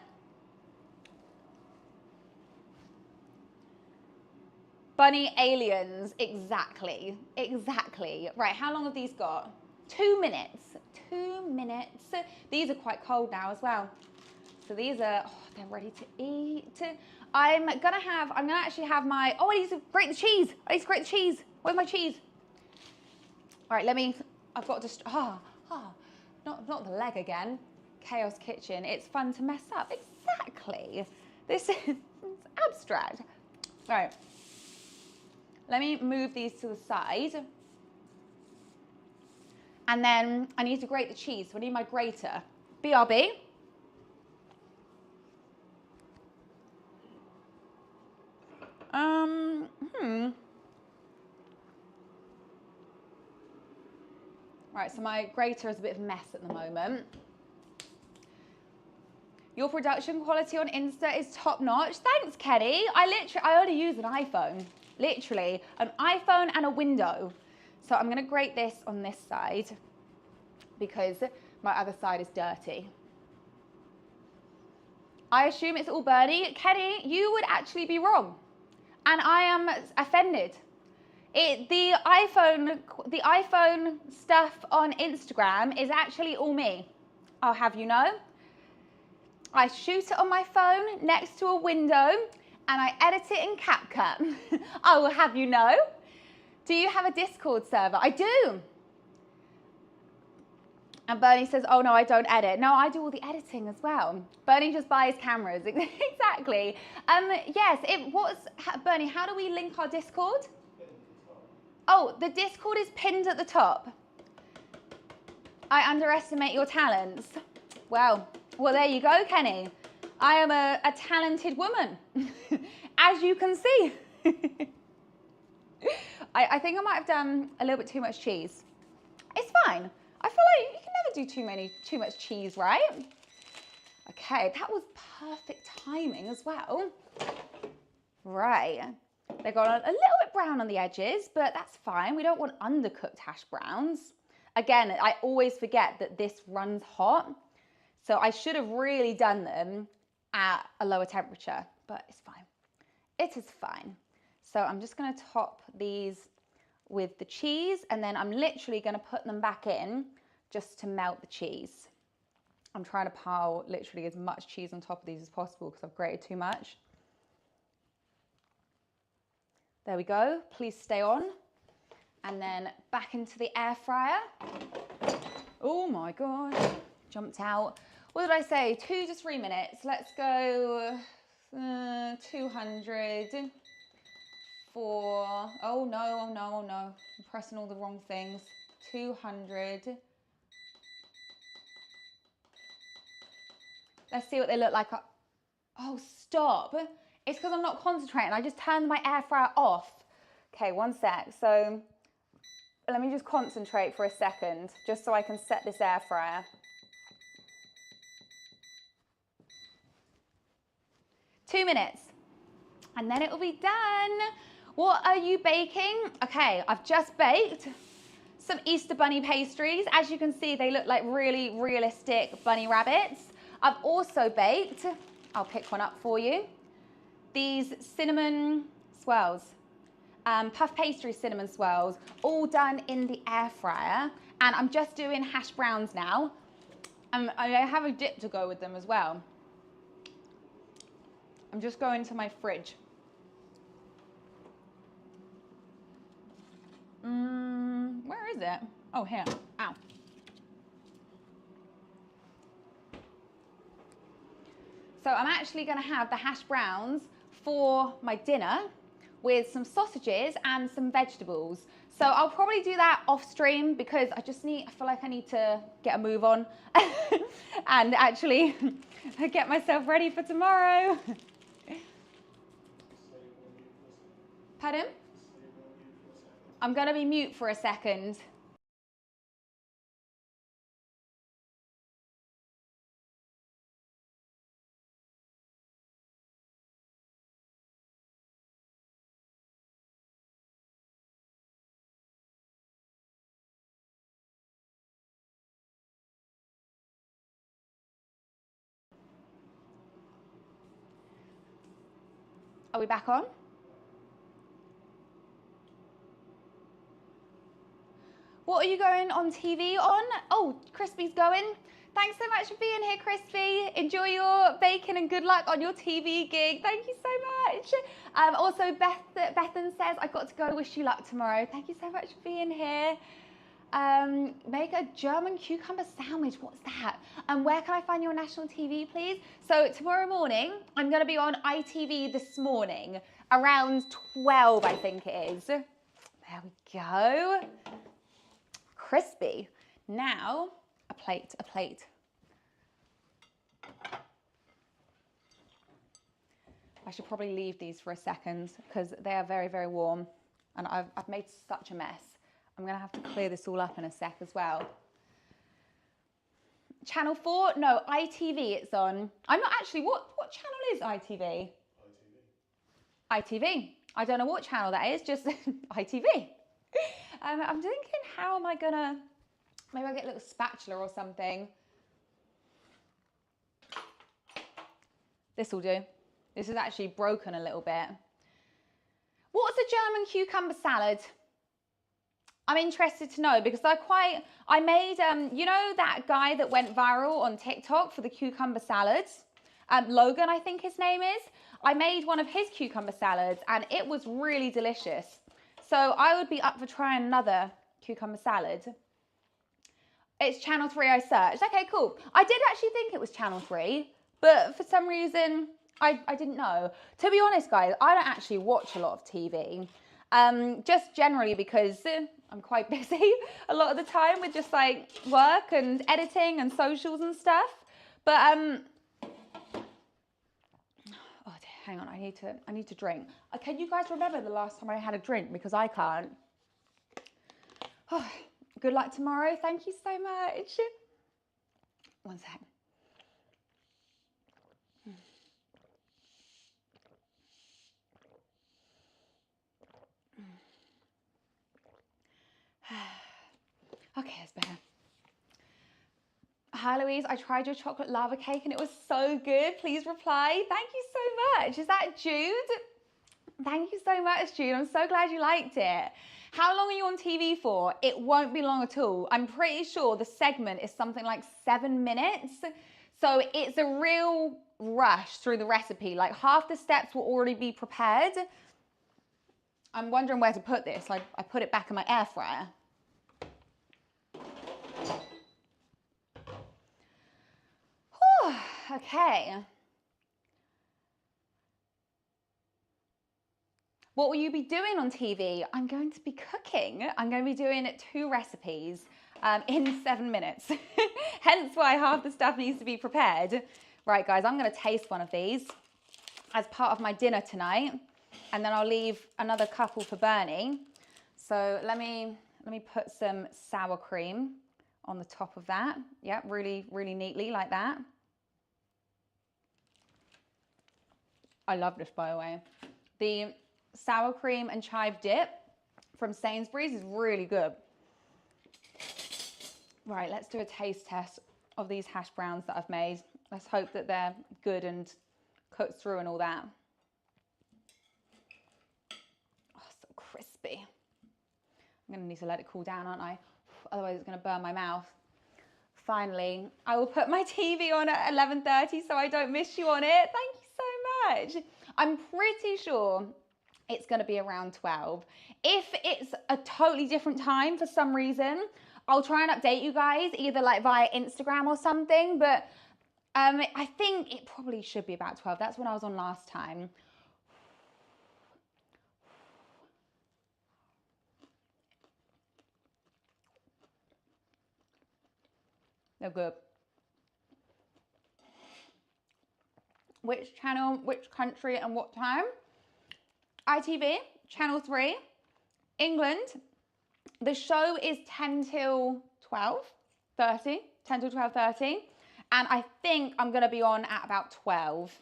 Bunny aliens, exactly, exactly. Right, how long have these got? 2 minutes, 2 minutes. These are quite cold now as well. So these are, oh, they're ready to eat. I'm gonna actually have my, oh, I need to grate the cheese. I need to grate the cheese. Where's my cheese? All right, I've got to, not the leg again. Chaos Kitchen, it's fun to mess up. Exactly. This is abstract. All right, let me move these to the side. And then I need to grate the cheese, so I need my grater. BRB. Right, so my grater is a bit of a mess at the moment. Your production quality on Insta is top notch. Thanks, Kenny. I only use an iPhone, literally. An iPhone and a window. So I'm gonna grate this on this side because my other side is dirty. I assume it's all Bernie. Kenny, you would actually be wrong. And I am offended. The iPhone stuff on Instagram is actually all me. I'll have you know. I shoot it on my phone next to a window and I edit it in CapCut. I will have you know. Do you have a Discord server? I do. And Bernie says, oh no, I don't edit. No, I do all the editing as well. Bernie just buys cameras. Exactly. Yes, Bernie, how do we link our Discord? Oh, the Discord is pinned at the top. I underestimate your talents. Well, there you go, Kenny. I am a talented woman, as you can see. I think I might have done a little bit too much cheese. It's fine. I feel like you can never do too much cheese, right? Okay, that was perfect timing as well. Right. They got a little bit brown on the edges, but that's fine. We don't want undercooked hash browns. Again, I always forget that this runs hot. So I should have really done them at a lower temperature, but it's fine. It is fine. So I'm just gonna top these with the cheese and then I'm literally gonna put them back in just to melt the cheese. I'm trying to pile literally as much cheese on top of these as possible because I've grated too much. There we go, please stay on. And then back into the air fryer. Oh my God, jumped out. What did I say, 2 to 3 minutes? Let's go 200 for, oh no, I'm pressing all the wrong things. 200. Let's see what they look like. Oh, stop. It's because I'm not concentrating. I just turned my air fryer off. Okay, 1 sec. So let me just concentrate for a second, just so I can set this air fryer. Two minutes, and then it will be done. What are you baking? Okay, I've just baked some Easter bunny pastries. As you can see, they look like really realistic bunny rabbits. I've also baked, I'll pick one up for you, these cinnamon swirls, puff pastry cinnamon swirls, all done in the air fryer. And I'm just doing hash browns now. I have a dip to go with them as well. I'm just going to my fridge. Where is it? Oh, here. Ow. So I'm actually going to have the hash browns for my dinner with some sausages and some vegetables. So I'll probably do that off stream because I feel like I need to get a move on and actually get myself ready for tomorrow. Pardon? I'm going to be mute for a second. Are we back on? What are you going on TV on? Oh, Crispy's going. Thanks so much for being here, Crispy. Enjoy your bacon and good luck on your TV gig. Thank you so much. Also, Bethan says, I got to go. Wish you luck tomorrow. Thank you so much for being here. Make a German cucumber sandwich. What's that? And where can I find you on national TV, please? So tomorrow morning, I'm going to be on ITV this morning, around 12, I think it is. There we go. Crispy. Now, a plate. I should probably leave these for a second because they are very, very warm and I've made such a mess. I'm gonna have to clear this all up in a sec as well. Channel 4? No, ITV it's on. I'm not actually, what channel is ITV? ITV. I don't know what channel that is, just ITV. I'm thinking, how am I gonna, maybe I'll get a little spatula or something. This will do. This is actually broken a little bit. What's a German cucumber salad? I'm interested to know because I made, you know that guy that went viral on TikTok for the cucumber salads? Logan, I think his name is. I made one of his cucumber salads and it was really delicious. So I would be up for trying another cucumber salad. It's Channel 3 I searched. Okay, cool. I did actually think it was Channel 3, but for some reason, I didn't know. To be honest, guys, I don't actually watch a lot of TV. Just generally because I'm quite busy a lot of the time with just like work and editing and socials and stuff. But oh dear, hang on, I need to drink. Can you guys remember the last time I had a drink? Because I can't. Oh, good luck tomorrow. Thank you so much. One sec. Okay, that's better. Hi Louise, I tried your chocolate lava cake and it was so good. Please reply. Thank you so much. Is that Jude? Thank you so much, Jude. I'm so glad you liked it. How long are you on TV for? It won't be long at all. I'm pretty sure the segment is something like 7 minutes. So it's a real rush through the recipe. Like half the steps will already be prepared. I'm wondering where to put this. I put it back in my air fryer. Okay. What will you be doing on TV? I'm going to be cooking. I'm going to be doing 2 recipes in 7 minutes. Hence why half the stuff needs to be prepared. Right, guys, I'm going to taste one of these as part of my dinner tonight. And then I'll leave another couple for Bernie. So let me put some sour cream on the top of that. Yeah, really, really neatly like that. I love this, by the way. The sour cream and chive dip from Sainsbury's is really good. Right, let's do a taste test of these hash browns that I've made. Let's hope that they're good and cooked through and all that. Oh, so crispy. I'm gonna need to let it cool down, aren't I? Otherwise it's gonna burn my mouth. Finally, I will put my TV on at 11:30 so I don't miss you on it. Thank you so much. I'm pretty sure it's going to be around 12. If it's a totally different time for some reason, I'll try and update you guys either like via Instagram or something, but I think it probably should be about 12. That's when I was on last time. They're good. Which channel, which country, and what time? ITV, Channel 3, England. The show is 10 till 12:30, 10 till 12:30. And I think I'm going to be on at about 12.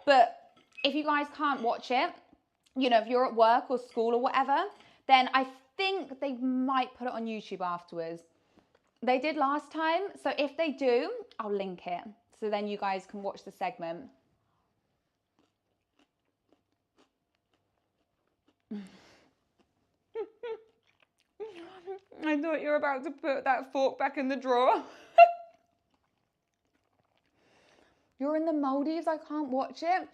But if you guys can't watch it, you know, if you're at work or school or whatever, then I think they might put it on YouTube afterwards. They did last time, so if they do, I'll link it. So then you guys can watch the segment. I thought you were about to put that fork back in the drawer. You're in the Maldives, I can't watch it.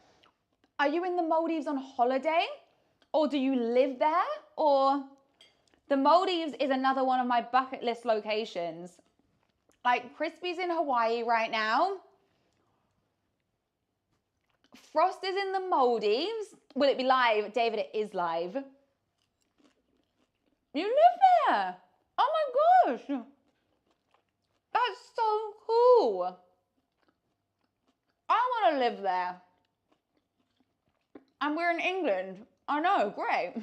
Are you in the Maldives on holiday? Or do you live there? Or the Maldives is another one of my bucket list locations. Like Crispy's in Hawaii right now. Frost is in the Maldives. Will it be live? David, it is live. You live there. Oh my gosh. That's so cool. I want to live there. And we're in England. I know, great.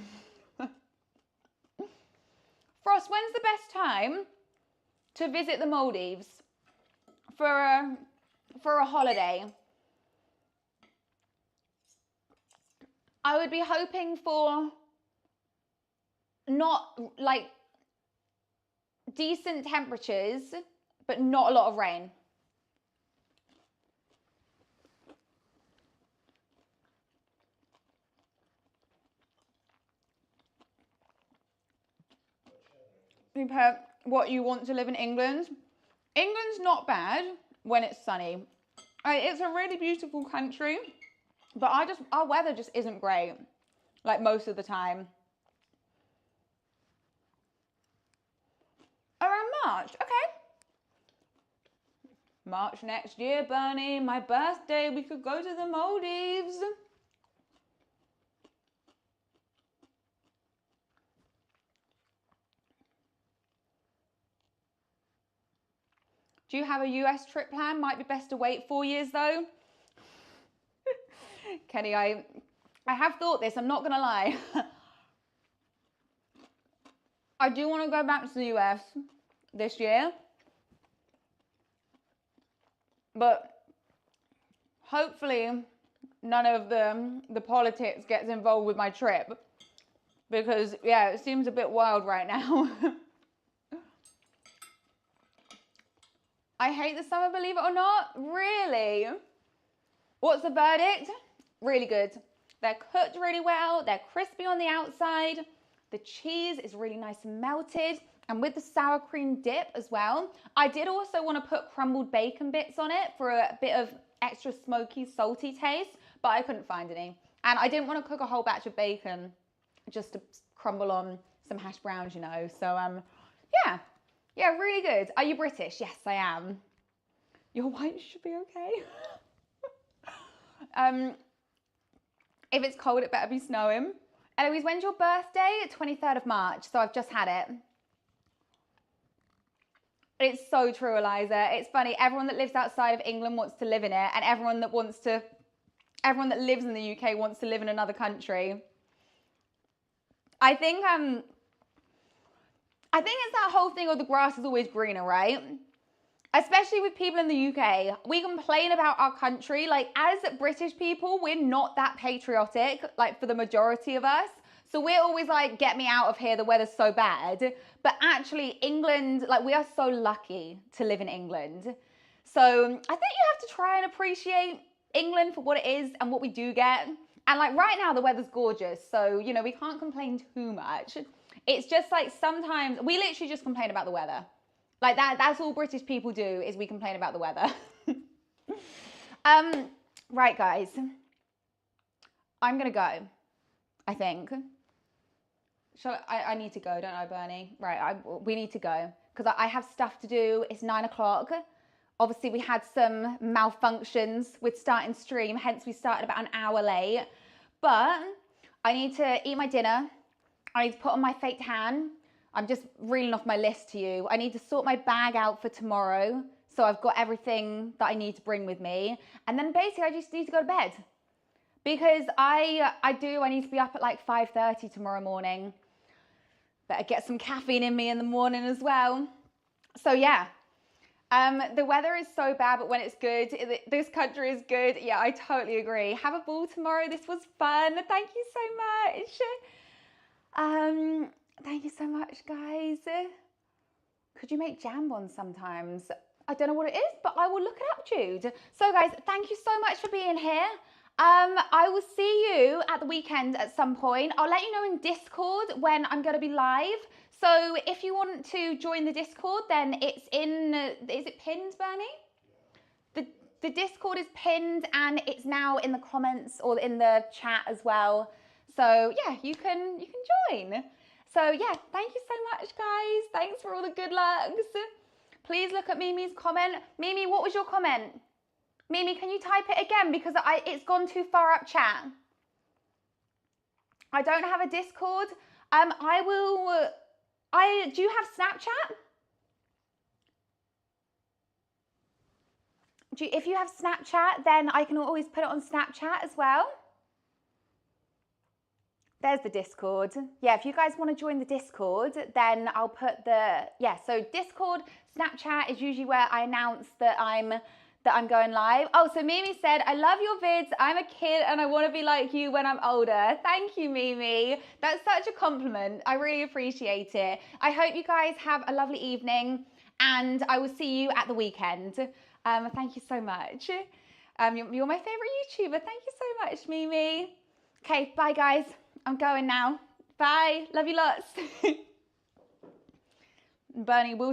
Frost, when's the best time to visit the Maldives for a holiday? I would be hoping for not like decent temperatures, but not a lot of rain. What you want to live in England? England's not bad when it's sunny. It's a really beautiful country, but our weather just isn't great, like most of the time. Around March, okay. March next year, Bernie, my birthday, we could go to the Maldives. Do you have a US trip plan? Might be best to wait 4 years though. Kenny, I have thought this, I'm not gonna lie. I do want to go back to the US this year. But hopefully none of the politics gets involved with my trip. Because yeah, it seems a bit wild right now. I hate the summer, believe it or not. Really? What's the verdict? Really good. They're cooked really well. They're crispy on the outside. The cheese is really nice and melted. And with the sour cream dip as well. I did also want to put crumbled bacon bits on it for a bit of extra smoky, salty taste, but I couldn't find any. And I didn't want to cook a whole batch of bacon just to crumble on some hash browns, you know. So, yeah. Yeah, really good. Are you British? Yes, I am. Your white should be okay. If it's cold, it better be snowing. Eloise, when's your birthday? 23rd of March, so I've just had it. It's so true, Eliza. It's funny, everyone that lives outside of England wants to live in it, and everyone that lives in the UK wants to live in another country. I think it's that whole thing of the grass is always greener, right? Especially with people in the UK. We complain about our country. Like, as British people, we're not that patriotic, like, for the majority of us. So we're always like, get me out of here, the weather's so bad. But actually, England, like, we are so lucky to live in England. So I think you have to try and appreciate England for what it is and what we do get. And like right now, the weather's gorgeous. So, you know, we can't complain too much. It's just like sometimes, we literally just complain about the weather. Like that's all British people do, is we complain about the weather. Right, guys. I'm gonna go, I think. I need to go, don't I, Bernie? Right, we need to go because I have stuff to do. It's 9 o'clock. Obviously, we had some malfunctions with starting stream, hence we started about an hour late. But I need to eat my dinner. I need to put on my fake tan. I'm just reeling off my list to you. I need to sort my bag out for tomorrow. So I've got everything that I need to bring with me. And then basically I just need to go to bed. Because I need to be up at like 5:30 tomorrow morning. Better get some caffeine in me in the morning as well. So yeah. The weather is so bad, but when it's good, this country is good. Yeah, I totally agree. Have a ball tomorrow. This was fun. Thank you so much. Thank you so much, guys. Could you make jambon sometimes? I don't know what it is, but I will look it up, Jude. So guys, thank you so much for being here. I will see you at the weekend at some point. I'll let you know in Discord when I'm going to be live. So if you want to join the Discord, then it's in, is it pinned, Bernie? The Discord is pinned and it's now in the comments or in the chat as well. So yeah, you can join. So yeah, thank you so much, guys. Thanks for all the good lucks. Please look at Mimi's comment. Mimi, what was your comment? Mimi, can you type it again because it's gone too far up chat. I don't have a Discord. Do you have Snapchat? If you have Snapchat, then I can always put it on Snapchat as well. There's the Discord. Yeah, if you guys want to join the Discord, then I'll put so Discord, Snapchat is usually where I announce that I'm going live. Oh, so Mimi said, I love your vids. I'm a kid and I want to be like you when I'm older. Thank you, Mimi. That's such a compliment. I really appreciate it. I hope you guys have a lovely evening and I will see you at the weekend. Thank you so much. You're my favorite YouTuber. Thank you so much, Mimi. Okay, bye guys. I'm going now. Bye. Love you lots. Bernie will